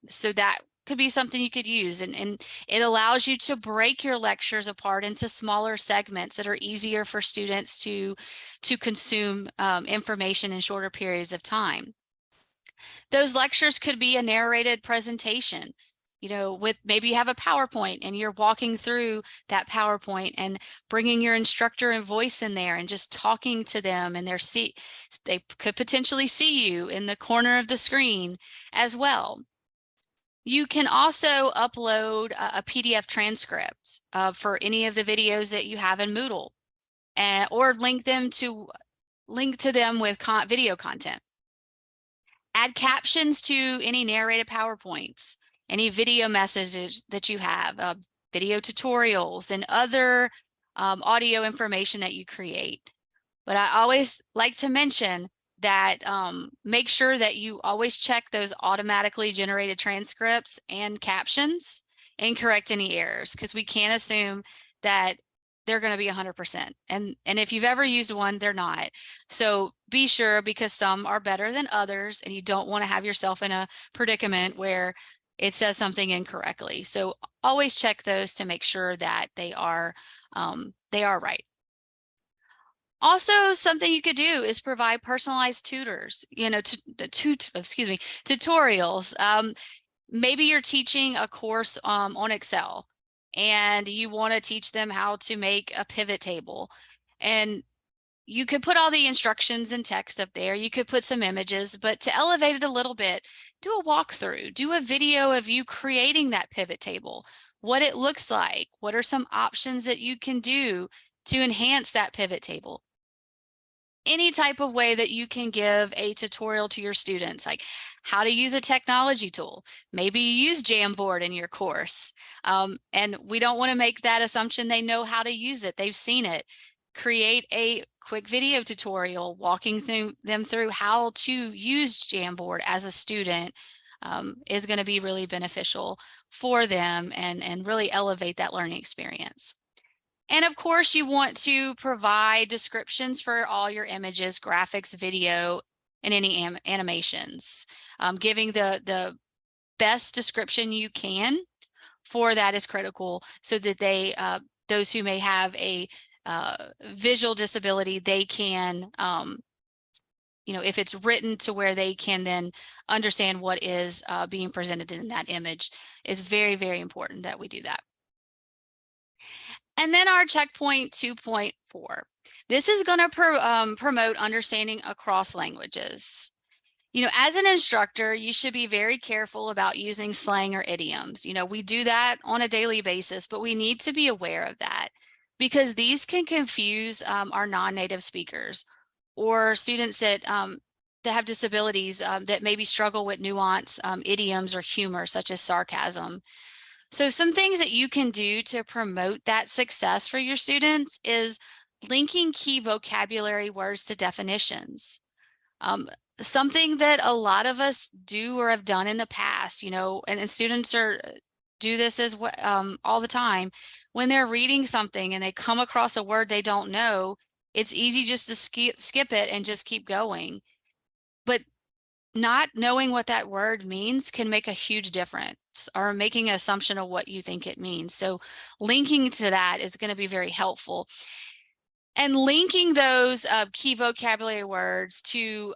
so that could be something you could use, and it allows you to break your lectures apart into smaller segments that are easier for students to consume information in shorter periods of time. Those lectures could be a narrated presentation, with maybe you have a PowerPoint and you're walking through that PowerPoint and bringing your instructor and voice in there and just talking to them, and they could potentially see you in the corner of the screen as well. You can also upload a PDF transcript for any of the videos that you have in Moodle, or link to them with video content. Add captions to any narrated PowerPoints, any video messages that you have, video tutorials, and other audio information that you create. But I always like to mention that make sure that you always check those automatically generated transcripts and captions and correct any errors, because we can't assume that they're going to be 100%. And if you've ever used one, they're not. So be sure, because some are better than others, and you don't want to have yourself in a predicament where it says something incorrectly. So always check those to make sure that they are right. Also, something you could do is provide personalized tutorials. Maybe you're teaching a course on Excel, and you want to teach them how to make a pivot table. And you could put all the instructions and text up there. You could put some images, but to elevate it a little bit, do a walkthrough, do a video of you creating that pivot table, what it looks like, what are some options that you can do to enhance that pivot table. Any type of way that you can give a tutorial to your students, like how to use a technology tool. Maybe you use Jamboard in your course, and we don't want to make that assumption they know how to use it. They've seen it. Create a quick video tutorial walking them through how to use Jamboard as a student is going to be really beneficial for them and really elevate that learning experience. And of course, you want to provide descriptions for all your images, graphics, video, and any animations. Giving the best description you can for that is critical, so that those who may have a visual disability, they can, if it's written to where they can then understand what is being presented in that image, is very, very important that we do that. And then our checkpoint 2.4. This is going to promote understanding across languages. As an instructor, you should be very careful about using slang or idioms. We do that on a daily basis, but we need to be aware of that, because these can confuse our non-native speakers or students that have disabilities that maybe struggle with nuance, idioms, or humor, such as sarcasm. So some things that you can do to promote that success for your students is linking key vocabulary words to definitions. Something that a lot of us do or have done in the past, and students do this as well all the time. When they're reading something and they come across a word they don't know, It's easy just to skip it and just keep going. But not knowing what that word means can make a huge difference, or making an assumption of what you think it means. So linking to that is going to be very helpful. And linking those key vocabulary words to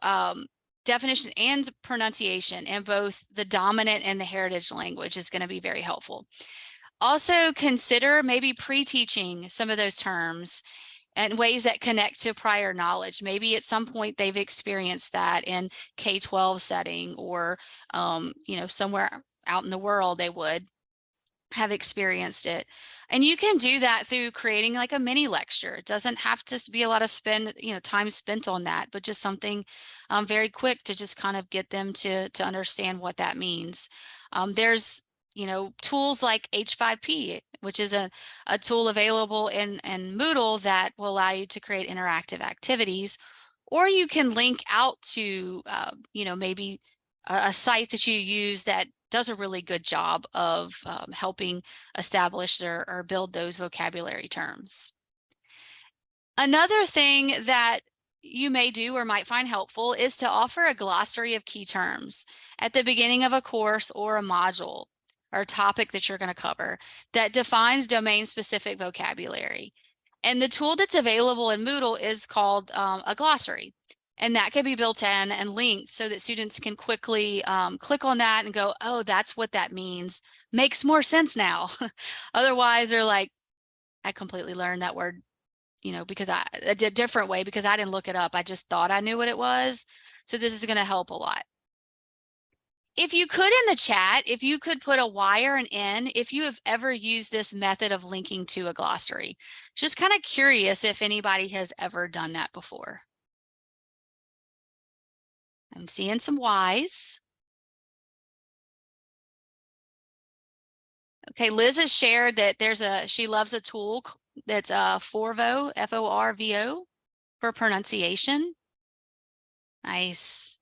definition and pronunciation in both the dominant and the heritage language is going to be very helpful. Also consider maybe pre-teaching some of those terms and ways that connect to prior knowledge. Maybe at some point they've experienced that in K-12 setting, or you know, somewhere out in the world they would have experienced it. And you can do that through creating like a mini lecture. It doesn't have to be a lot of time spent on that, but just something very quick to just kind of get them to understand what that means. There's tools like H5P, which is a tool available in Moodle that will allow you to create interactive activities. Or you can link out to maybe a site that you use that does a really good job of helping establish or build those vocabulary terms. Another thing that you may do or might find helpful is to offer a glossary of key terms at the beginning of a course or a module or topic that you're going to cover that defines domain-specific vocabulary. And the tool that's available in Moodle is called a glossary. And that can be built in and linked so that students can quickly click on that and go, oh, that's what that means. Makes more sense now. Otherwise, they're like, I completely learned that word, because I did a different way because I didn't look it up. I just thought I knew what it was. So this is going to help a lot. If you could in the chat, if you could put a Y or an N, if you have ever used this method of linking to a glossary. Just kind of curious if anybody has ever done that before. I'm seeing some Y's. Okay, Liz has shared that she loves a tool that's Forvo, F-O-R-V-O, for pronunciation. Nice.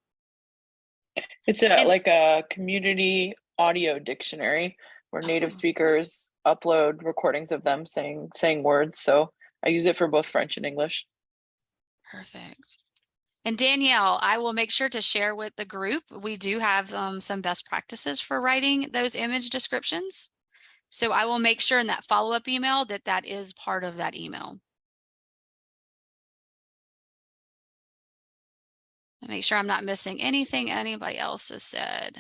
It's like a community audio dictionary where native speakers upload recordings of them saying words. So I use it for both French and English. Perfect. And Danielle, I will make sure to share with the group. We do have some best practices for writing those image descriptions. So I will make sure in that follow-up email that is part of that email. Make sure I'm not missing anything anybody else has said.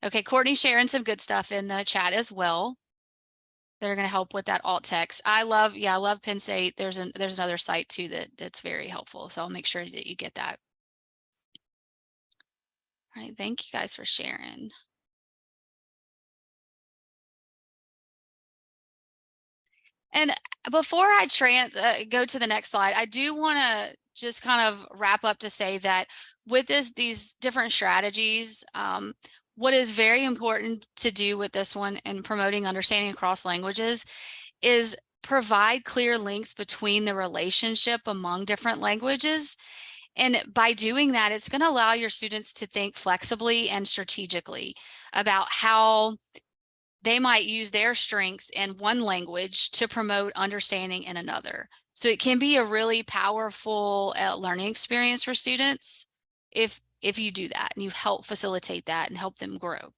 Okay, Courtney's sharing some good stuff in the chat as well. They're going to help with that alt text. I love Pensate. There's another site too that's very helpful. So I'll make sure that you get that. All right, thank you guys for sharing. And before I go to the next slide, I do want to just kind of wrap up to say that with these different strategies, what is very important to do with this one in promoting understanding across languages is provide clear links between the relationship among different languages. And by doing that, it's going to allow your students to think flexibly and strategically about how they might use their strengths in one language to promote understanding in another. So it can be a really powerful learning experience for students if you do that and you help facilitate that and help them grow.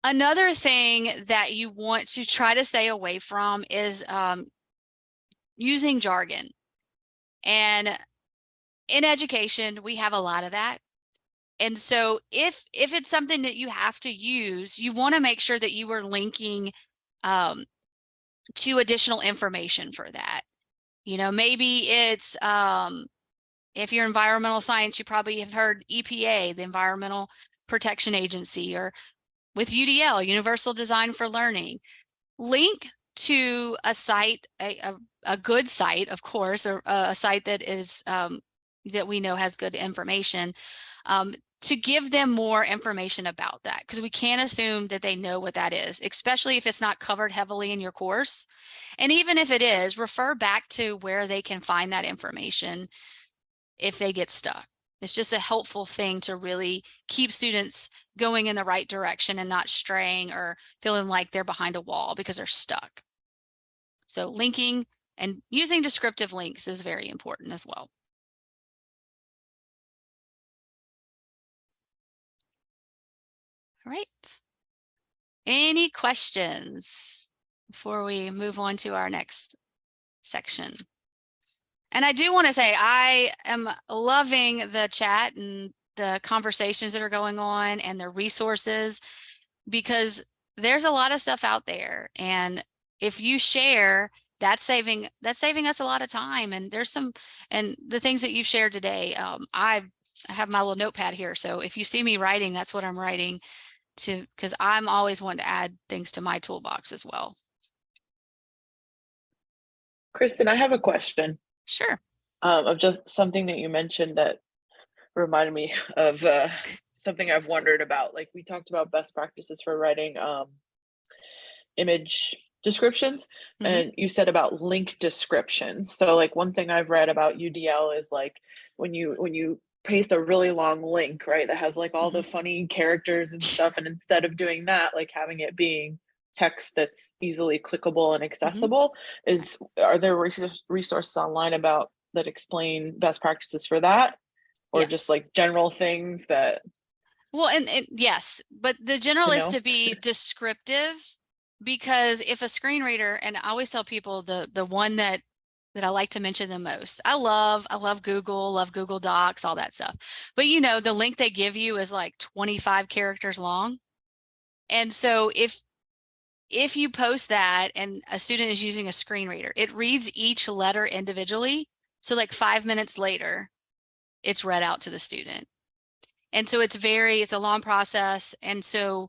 Another thing that you want to try to stay away from is using jargon. And in education, we have a lot of that. And so if it's something that you have to use, you want to make sure that you are linking to additional information for that. Maybe it's if you're environmental science, you probably have heard EPA, the Environmental Protection Agency, or with UDL, Universal Design for Learning. Link to a site, a good site, of course, or a site that is that we know has good information, to give them more information about that, because we can't assume that they know what that is, especially if it's not covered heavily in your course. And even if it is, refer back to where they can find that information if they get stuck. It's just a helpful thing to really keep students going in the right direction and not straying or feeling like they're behind a wall because they're stuck. So linking And using descriptive links is very important as well. All right. Any questions before we move on to our next section? And I do want to say I am loving the chat and the conversations that are going on and the resources, because there's a lot of stuff out there. And if you share, that's saving us a lot of time. And there's some, and the things that you've shared today, I have my little notepad here. So if you see me writing, that's what I'm writing to, because I'm always wanting to add things to my toolbox as well. Kristen, I have a question. Sure. Of just something that you mentioned that reminded me of something I've wondered about. Like, we talked about best practices for writing image descriptions, and you said about link descriptions. So like, one thing I've read about UDL is like when you paste a really long link, right, that has like all the funny characters and stuff, and instead of doing that, like having it being text that's easily clickable and accessible, are there resources online about that explain best practices for that, or just like general things that, well, and yes, but the general is to be descriptive, because if a screen reader, and I always tell people the one that I like to mention the most, I love Google Docs, all that stuff, but you know, the link they give you is like 25 characters long. And so if you post that and a student is using a screen reader, it reads each letter individually. So like 5 minutes later, it's read out to the student. And so it's a long process. And so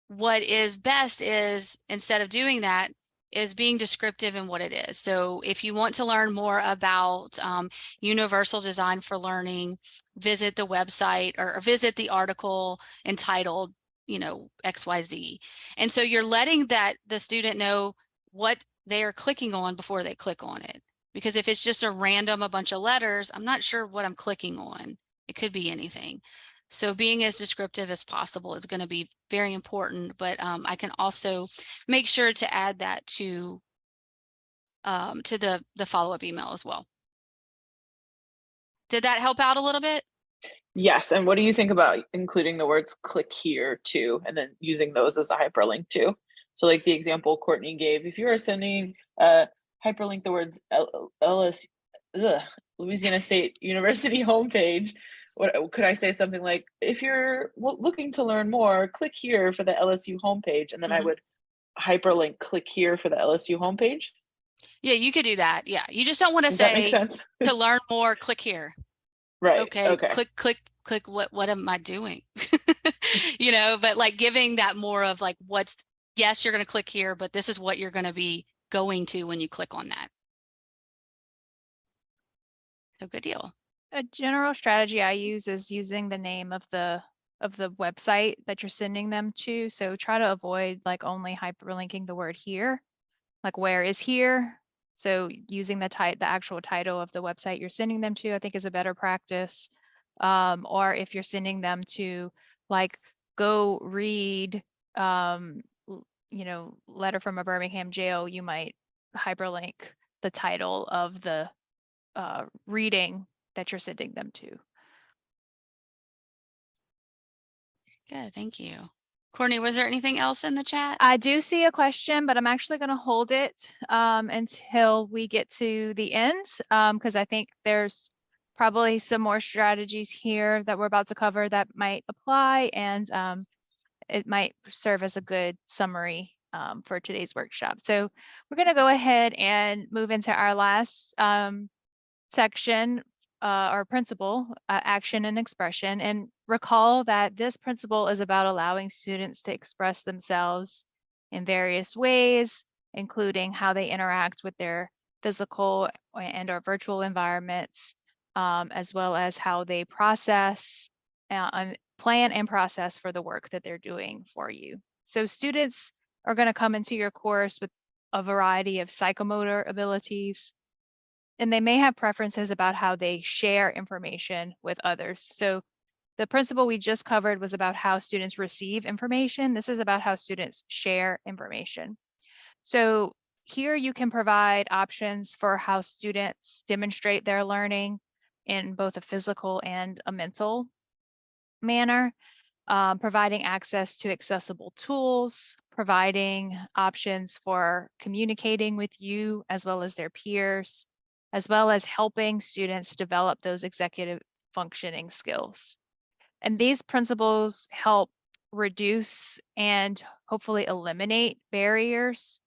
what is best is, instead of doing that, is being descriptive in what it is. So if you want to learn more about universal design for learning, visit the website or visit the article entitled, you know, XYZ. And so you're letting the student know what they are clicking on before they click on it. Because if it's just a bunch of letters, I'm not sure what I'm clicking on. It could be anything. So being as descriptive as possible is going to be very important, but I can also make sure to add that to the follow-up email as well. Did that help out a little bit? Yes. And what do you think about including the words click here too, and then using those as a hyperlink too? So like the example Courtney gave, if you are sending hyperlink the words Louisiana State University homepage, what could I say? Something like, if you're looking to learn more, click here for the LSU homepage, and then I would hyperlink click here for the LSU homepage. Yeah, you could do that. Yeah, you just don't want to say, that makes sense. To learn more, click here. Right. Okay. Click. What am I doing? You know, but like giving that more of like, yes, you're going to click here, but this is what you're going to be going to when you click on that. So good deal. A general strategy I use is using the name of the website that you're sending them to. So try to avoid like only hyperlinking the word here, like where is here. So using the actual title of the website you're sending them to, I think, is a better practice. Or if you're sending them to like, go read, you know, letter from a Birmingham jail, you might hyperlink the title of the reading that you're sending them to. Good, thank you. Courtney, was there anything else in the chat? I do see a question, but I'm actually going to hold it until we get to the end, because I think there's probably some more strategies here that we're about to cover that might apply, and it might serve as a good summary for today's workshop. So we're going to go ahead and move into our last section, or principle, action and expression. And recall that this principle is about allowing students to express themselves in various ways, including how they interact with their physical and or virtual environments, as well as how they process, plan and process for the work that they're doing for you. So students are going to come into your course with a variety of psychomotor abilities, and they may have preferences about how they share information with others. So the principle we just covered was about how students receive information. This is about how students share information. So here you can provide options for how students demonstrate their learning in both a physical and a mental manner, providing access to accessible tools, providing options for communicating with you as well as their peers, as well as helping students develop those executive functioning skills. And these principles help reduce and hopefully eliminate barriers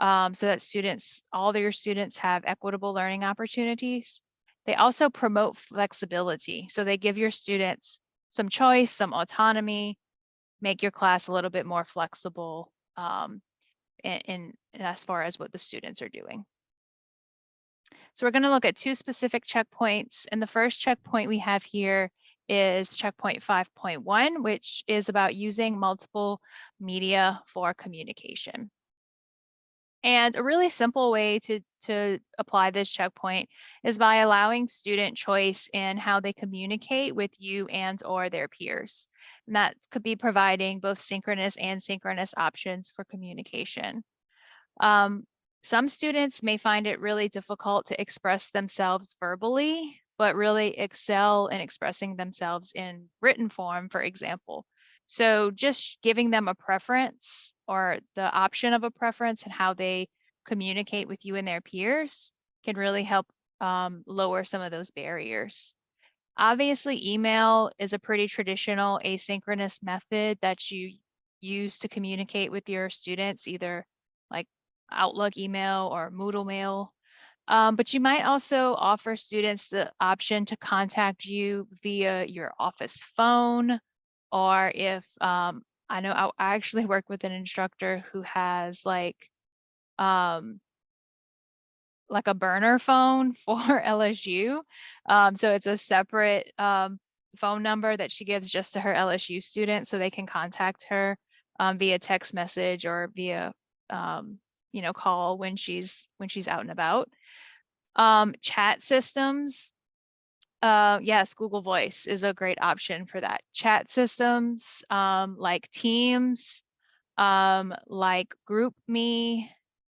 so that all your students have equitable learning opportunities. They also promote flexibility. So they give your students some choice, some autonomy, make your class a little bit more flexible in as far as what the students are doing. So we're going to look at two specific checkpoints. And the first checkpoint we have here is checkpoint 5.1, which is about using multiple media for communication. And a really simple way to apply this checkpoint is by allowing student choice in how they communicate with you and or their peers. And that could be providing both synchronous and asynchronous options for communication. Some students may find it really difficult to express themselves verbally, but really excel in expressing themselves in written form, for example. So just giving them a preference or the option of a preference and how they communicate with you and their peers can really help lower some of those barriers. Obviously, email is a pretty traditional asynchronous method that you use to communicate with your students, either like Outlook email or Moodle mail. But you might also offer students the option to contact you via your office phone, or if I know I actually work with an instructor who has um, like a burner phone for LSU. So it's a separate phone number that she gives just to her LSU students so they can contact her via text message or via call when she's out and about. Chat systems. Yes, Google Voice is a great option for that. Chat systems like Teams, like GroupMe,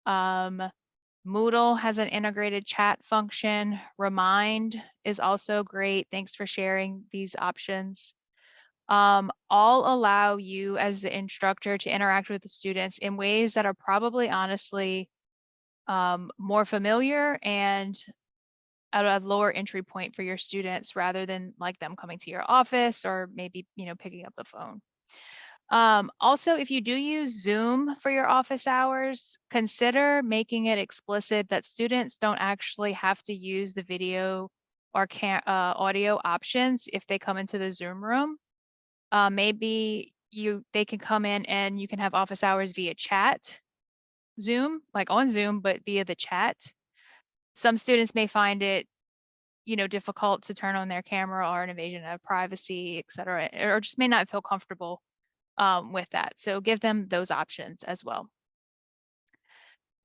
Moodle has an integrated chat function. Remind is also great. Thanks for sharing these options. All allow you as the instructor to interact with the students in ways that are probably honestly more familiar and at a lower entry point for your students rather than like them coming to your office or maybe, picking up the phone. Also, if you do use Zoom for your office hours, consider making it explicit that students don't actually have to use the video or audio options if they come into the Zoom room. Maybe they can come in and you can have office hours via chat, Zoom, like on Zoom, but via the chat. Some students may find it difficult to turn on their camera or an invasion of privacy, et cetera, or just may not feel comfortable with that. So give them those options as well.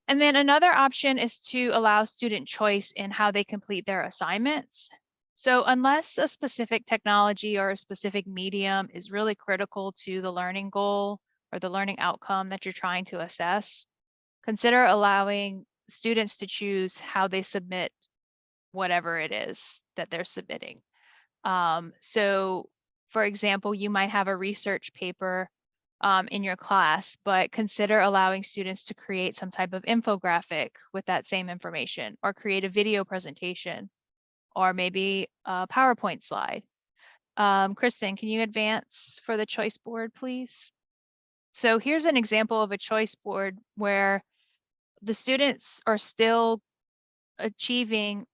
And then another option is to allow student choice in how they complete their assignments. So unless a specific technology or a specific medium is really critical to the learning goal or the learning outcome that you're trying to assess, consider allowing students to choose how they submit whatever it is that they're submitting. So for example, you might have a research paper in your class, but consider allowing students to create some type of infographic with that same information, or create a video presentation, or maybe a PowerPoint slide. Kristen, can you advance for the choice board, please? So here's an example of a choice board where the students are still achieving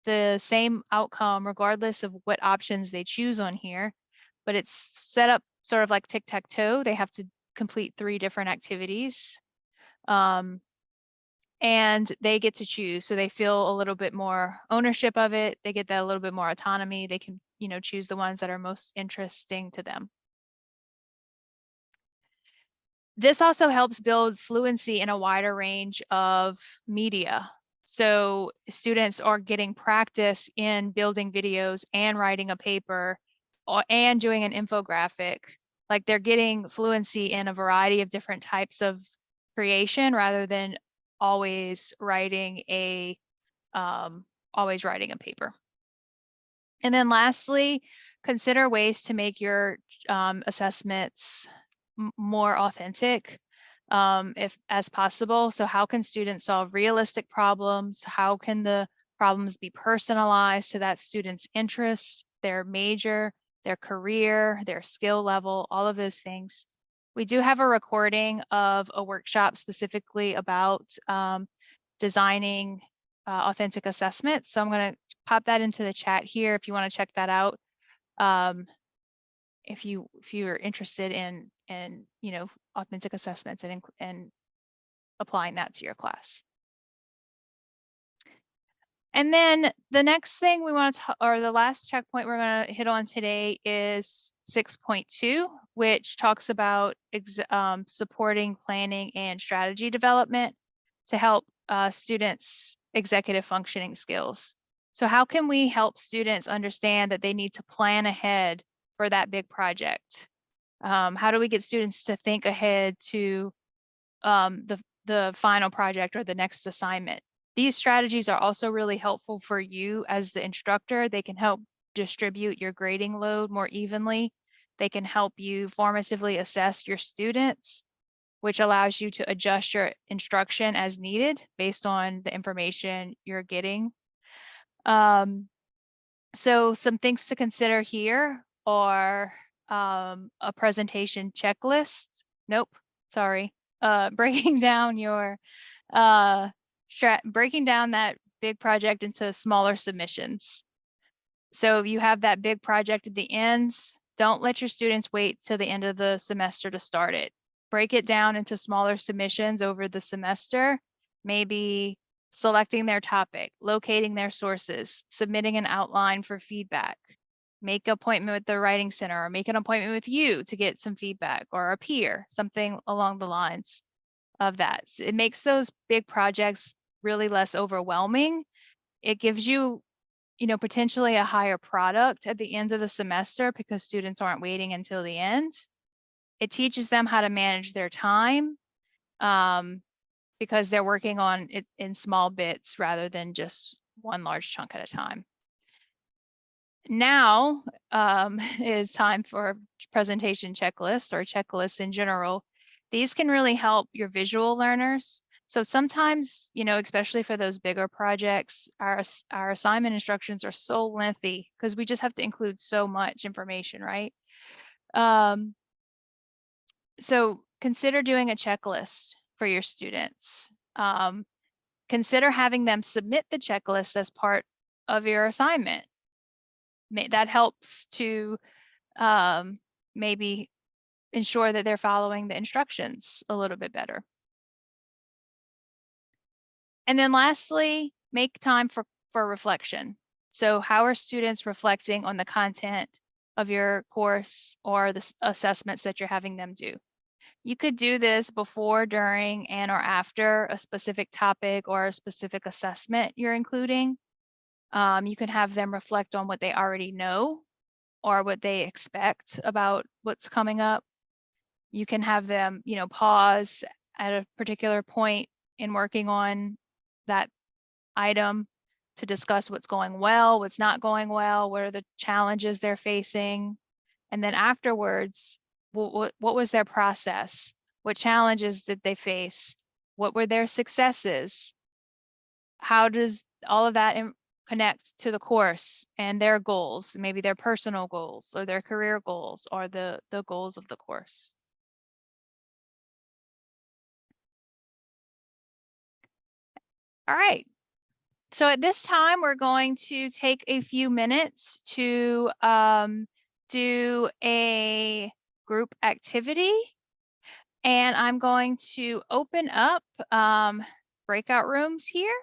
the same outcome regardless of what options they choose on here, but it's set up sort of like tic-tac-toe. They have to complete 3 different activities and they get to choose. So they feel a little bit more ownership of it. They get that a little bit more autonomy. They can, choose the ones that are most interesting to them. This also helps build fluency in a wider range of media. So students are getting practice in building videos and writing a paper and doing an infographic. Like they're getting fluency in a variety of different types of creation rather than always writing a paper. And then lastly, consider ways to make your assessments more authentic if as possible. So how can students solve realistic problems? How can the problems be personalized to that student's interest, their major, their career, their skill level, all of those things. We do have a recording of a workshop specifically about designing authentic assessments. So I'm going to pop that into the chat here if you want to check that out. If you're interested in authentic assessments and applying that to your class. And then the next thing we want to, or the last checkpoint we're going to hit on today is 6.2, which talks about supporting planning and strategy development to help students' executive functioning skills. So how can we help students understand that they need to plan ahead for that big project? How do we get students to think ahead to the final project or the next assignment? These strategies are also really helpful for you as the instructor. They can help distribute your grading load more evenly. They can help you formatively assess your students, which allows you to adjust your instruction as needed based on the information you're getting. So some things to consider here are a presentation checklist. Nope, sorry. Breaking down your breaking down that big project into smaller submissions. So if you have that big project at the ends, don't let your students wait till the end of the semester to start it. Break it down into smaller submissions over the semester, maybe selecting their topic, locating their sources, submitting an outline for feedback, make an appointment with the writing center, or make an appointment with you to get some feedback, or a peer, something along the lines of that. So it makes those big projects really less overwhelming. It gives you, potentially a higher product at the end of the semester because students aren't waiting until the end. It teaches them how to manage their time because they're working on it in small bits rather than just one large chunk at a time. Now is time for presentation checklists or checklists in general. These can really help your visual learners. So sometimes, especially for those bigger projects, our assignment instructions are so lengthy because we just have to include so much information, right? So consider doing a checklist for your students. Consider having them submit the checklist as part of your assignment. That helps to maybe ensure that they're following the instructions a little bit better. And then lastly, make time for reflection. So how are students reflecting on the content of your course or the assessments that you're having them do? You could do this before, during, and or after a specific topic or a specific assessment you're including. You can have them reflect on what they already know or what they expect about what's coming up. You can have them, pause at a particular point in working on that item to discuss what's going well, what's not going well, what are the challenges they're facing. And then afterwards, what was their process? What challenges did they face? What were their successes? How does all of that connect to the course and their goals, maybe their personal goals or their career goals or the goals of the course? All right. So at this time, we're going to take a few minutes to do a group activity. And I'm going to open up breakout rooms here.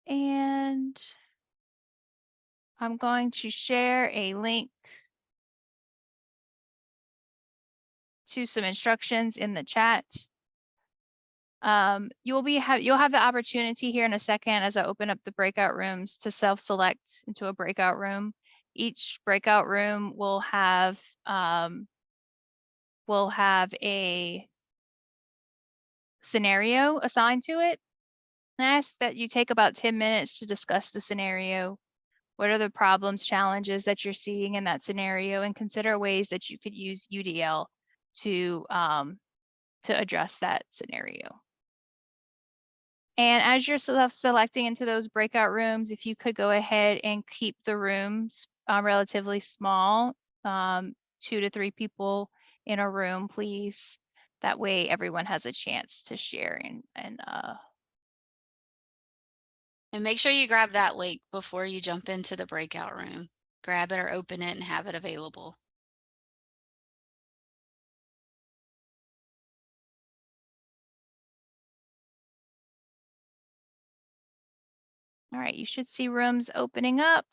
And I'm going to share a link to some instructions in the chat. You'll have the opportunity here in a second as I open up the breakout rooms to self-select into a breakout room. Each breakout room will have a scenario assigned to it. And I ask that you take about 10 minutes to discuss the scenario. What are the problems, challenges that you're seeing in that scenario, and consider ways that you could use UDL to address that scenario. And as you're selecting into those breakout rooms, if you could go ahead and keep the rooms relatively small, 2 to 3 people in a room, please. That way everyone has a chance to share And make sure you grab that link before you jump into the breakout room. Grab it or open it and have it available. all right, you should see rooms opening up.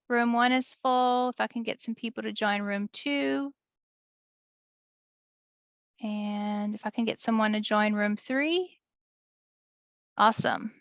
Room 1 is full. If I can get some people to join room 2. And if I can get someone to join room 3. Awesome.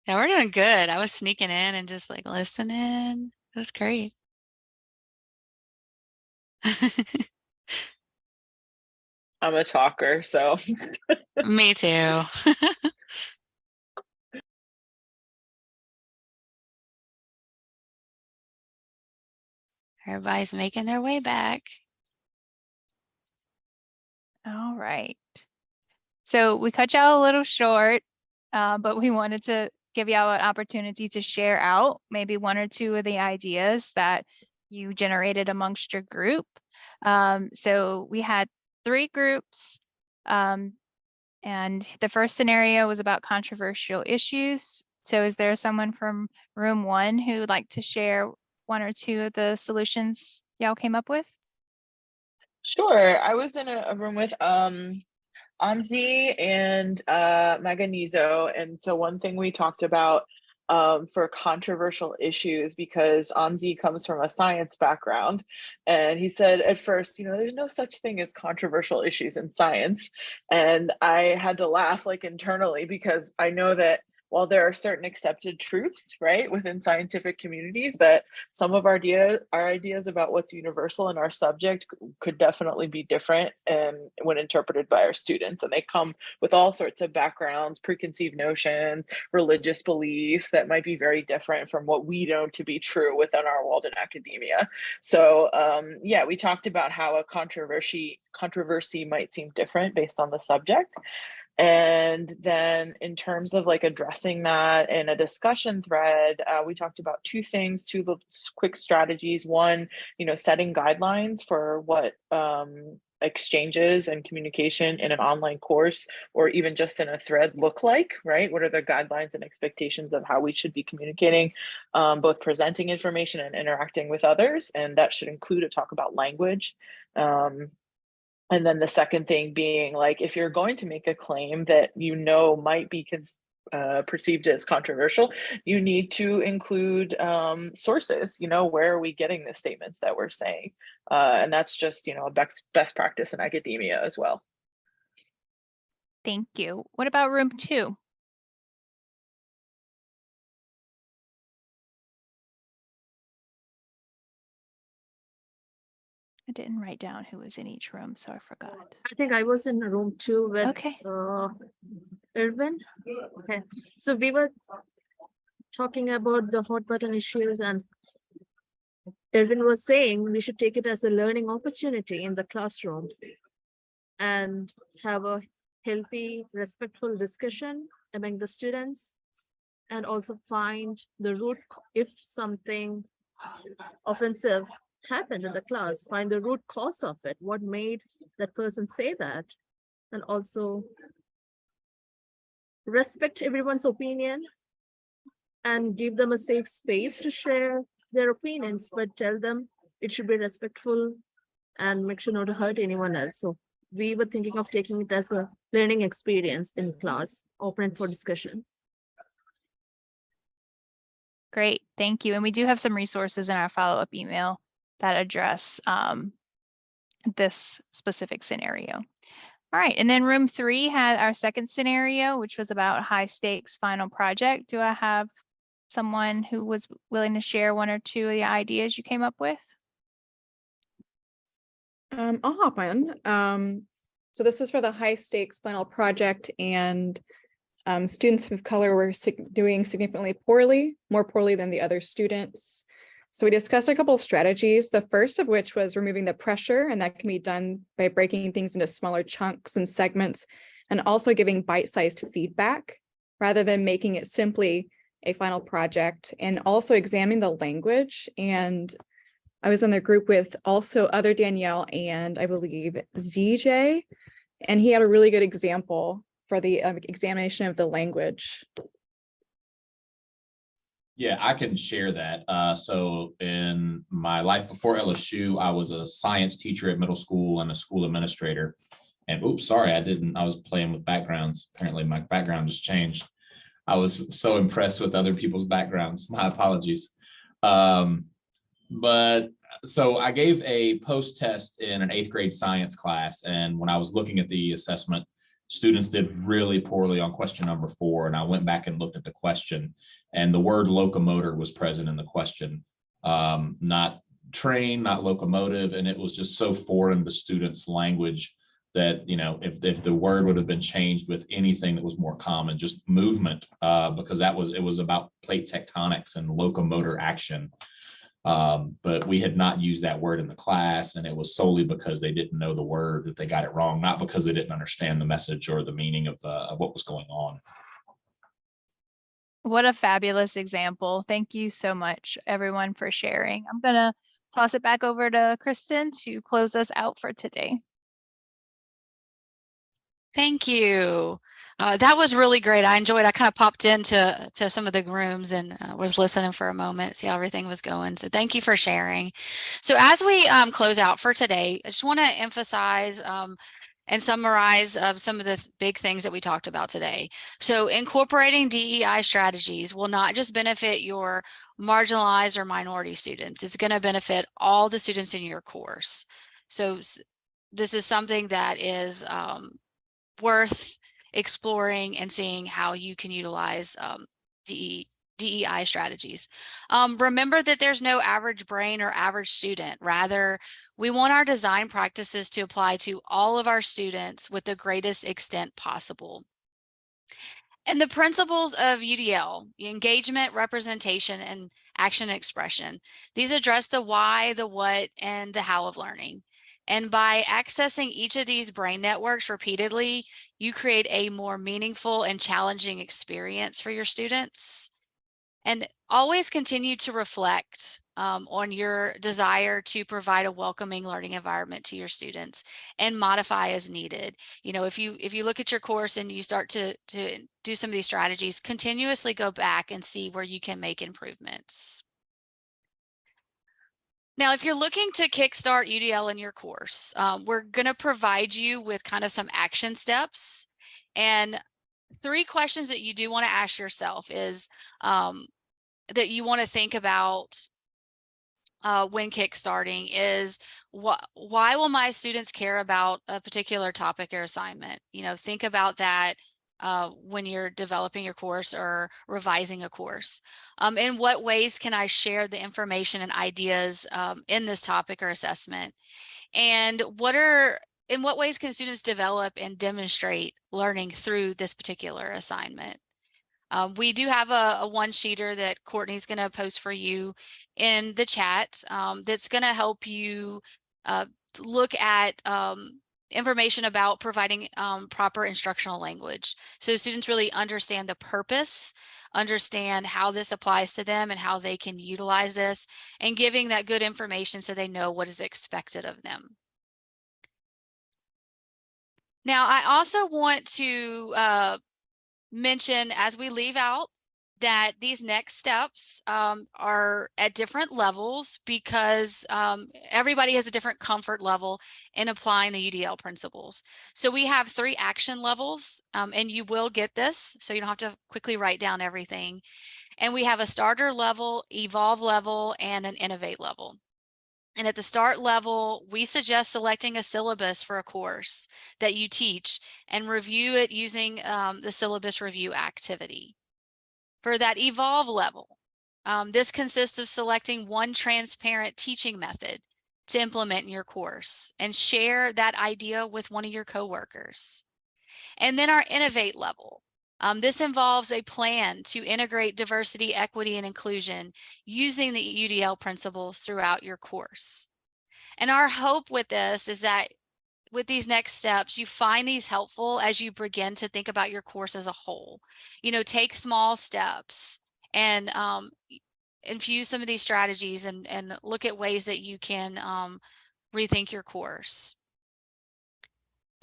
Yeah, we're doing good. I was sneaking in and just like listening. It was great. I'm a talker, so Me too. Everybody's making their way back. All right. So we cut y'all a little short, but we wanted to give y'all an opportunity to share out maybe 1 or 2 of the ideas that you generated amongst your group. So we had 3 groups, and the first scenario was about controversial issues. So is there someone from room 1 who would like to share 1 or 2 of the solutions y'all came up with? sure. I was in a room with Anzi and Maganizo. And so one thing we talked about for controversial issues, because Anzi comes from a science background, and he said at first, there's no such thing as controversial issues in science. And I had to laugh like internally, because I know that while there are certain accepted truths, right, within scientific communities, that some of our ideas about what's universal in our subject could definitely be different and when interpreted by our students. And they come with all sorts of backgrounds, preconceived notions, religious beliefs that might be very different from what we know to be true within our world in academia. So yeah, we talked about how a controversy might seem different based on the subject. And then in terms of like addressing that in a discussion thread, we talked about 2 things, 2 quick strategies. One, setting guidelines for what exchanges and communication in an online course or even just in a thread look like, right? What are the guidelines and expectations of how we should be communicating, both presenting information and interacting with others? And that should include a talk about language. And then the second thing being, like, if you're going to make a claim that might be perceived as controversial, you need to include sources. Where are we getting the statements that we're saying? And that's just, a best practice in academia as well. Thank you. What about room 2? I didn't write down who was in each room, so I forgot. I think I was in room 2 with Okay. Irvin. Okay, so we were talking about the hot button issues, and Irvin was saying we should take it as a learning opportunity in the classroom and have a healthy, respectful discussion among the students, and also find the root if something offensive happened in the class, find the root cause of it, what made that person say that, and also respect everyone's opinion and give them a safe space to share their opinions, but tell them it should be respectful and make sure not to hurt anyone else. So we were thinking of taking it as a learning experience in class, open for discussion. Great, thank you. And we do have some resources in our follow-up email that address this specific scenario. All right, and then room 3 had our second scenario, which was about high stakes final project. Do I have someone who was willing to share 1 or 2 of the ideas you came up with? I'll hop in. So this is for the high stakes final project, and students of color were doing significantly more poorly than the other students. So we discussed a couple of strategies, the first of which was removing the pressure, and that can be done by breaking things into smaller chunks and segments, and also giving bite-sized feedback rather than making it simply a final project, and also examining the language. And I was in the group with also other Danielle and I believe ZJ, and he had a really good example for the examination of the language. Yeah, I can share that. So in my life before LSU, I was a science teacher at middle school and a school administrator. And oops, sorry, I was playing with backgrounds. Apparently my background just changed. I was so impressed with other people's backgrounds. My apologies. But so I gave a post test in an 8th grade science class. And when I was looking at the assessment, students did really poorly on question number 4. And I went back and looked at the question, and the word locomotor was present in the question, not train, not locomotive. And it was just so foreign to students' language that, you know, if the word would have been changed with anything that was more common, just movement, because it was about plate tectonics and locomotor action. But we had not used that word in the class, and it was solely because they didn't know the word that they got it wrong, not because they didn't understand the message or the meaning of what was going on. What a fabulous example. Thank you so much, everyone, for sharing. I'm going to toss it back over to Kristen to close us out for today. Thank you. That was really great. I enjoyed. I kind of popped into some of the rooms and was listening for a moment, see how everything was going. So thank you for sharing. So as we close out for today, I just want to emphasize and summarize some of the big things that we talked about today. So incorporating DEI strategies will not just benefit your marginalized or minority students. It's going to benefit all the students in your course. So this is something that is worth exploring and seeing how you can utilize DEI strategies. Remember that there's no average brain or average student. Rather, we want our design practices to apply to all of our students with the greatest extent possible. And the principles of UDL, engagement, representation, and action expression, these address the why, the what, and the how of learning. And by accessing each of these brain networks repeatedly, you create a more meaningful and challenging experience for your students. And always continue to reflect on your desire to provide a welcoming learning environment to your students and modify as needed. You know, if you look at your course and you start to do some of these strategies, continuously go back and see where you can make improvements. Now, if you're looking to kickstart UDL in your course, we're going to provide you with kind of some action steps. And 3 questions that you do want to ask yourself is that you want to think about when kickstarting is why will my students care about a particular topic or assignment? You know, think about that when you're developing your course or revising a course. In what ways can I share the information and ideas in this topic or assessment? And in what ways can students develop and demonstrate learning through this particular assignment? We do have a one-sheeter that Courtney's going to post for you in the chat that's going to help you look at information about providing proper instructional language. So students really understand the purpose, understand how this applies to them and how they can utilize this, and giving that good information so they know what is expected of them. Now, I also want to mention as we leave out that these next steps are at different levels because everybody has a different comfort level in applying the UDL principles. So we have 3 action levels and you will get this, so you don't have to quickly write down everything. And we have a starter level, evolve level, and an innovate level. And at the start level, we suggest selecting a syllabus for a course that you teach and review it using the syllabus review activity. For that evolve level, this consists of selecting one transparent teaching method to implement in your course and share that idea with one of your coworkers. And then our innovate level. This involves a plan to integrate diversity, equity, and inclusion using the UDL principles throughout your course. And our hope with this is that with these next steps, you find these helpful as you begin to think about your course as a whole. You know, take small steps and infuse some of these strategies and look at ways that you can rethink your course.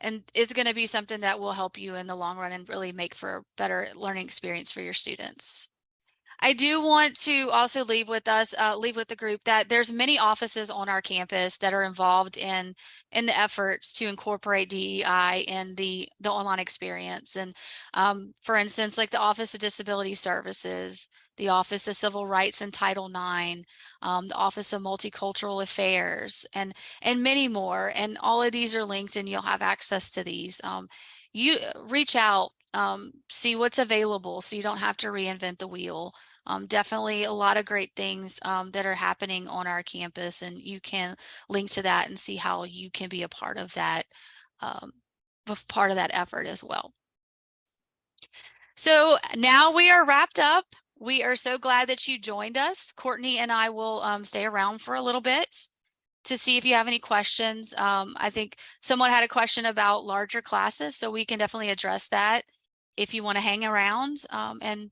And it's going to be something that will help you in the long run and really make for a better learning experience for your students. I do want to also leave with the group that there's many offices on our campus that are involved in the efforts to incorporate DEI in the online experience. And for instance, like the Office of Disability Services, the Office of Civil Rights and Title IX, the Office of Multicultural Affairs, and many more. And all of these are linked and you'll have access to these. You reach out, see what's available so you don't have to reinvent the wheel. Definitely a lot of great things that are happening on our campus, and you can link to that and see how you can be a part of that effort as well. So now we are wrapped up. We are so glad that you joined us. Courtney and I will stay around for a little bit to see if you have any questions. I think someone had a question about larger classes, so we can definitely address that if you want to hang around. And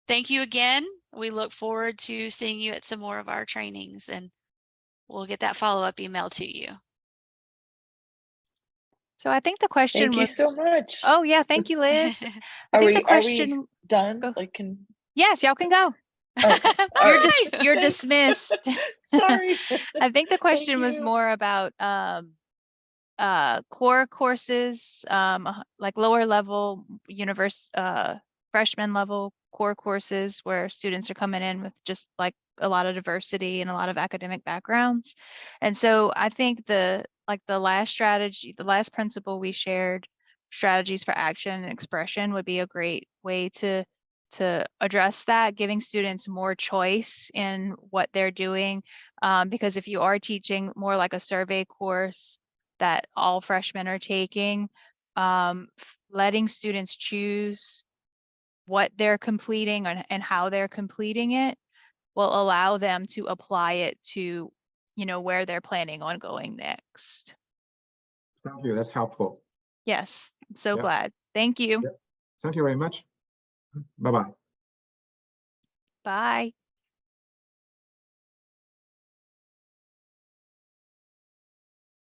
thank you again. We look forward to seeing you at some more of our trainings, and we'll get that follow-up email to you. So I think the question Thank you so much. Oh yeah, thank you, Liz. I Are think we the question done? Go. Like, can Yes, y'all can go. okay. You're Thanks. dismissed. Sorry. I think the question was you. more about core courses, like lower level freshman level core courses where students are coming in with just like a lot of diversity and a lot of academic backgrounds. And so I think the last principle we shared, strategies for action and expression, would be a great way to address that, giving students more choice in what they're doing. Because if you are teaching more like a survey course that all freshmen are taking, letting students choose what they're completing and how they're completing it will allow them to apply it to, where they're planning on going next. Thank you. That's helpful. Yes, I'm so Yep. glad. Thank you. Yep. Thank you very much. Bye-bye. Bye.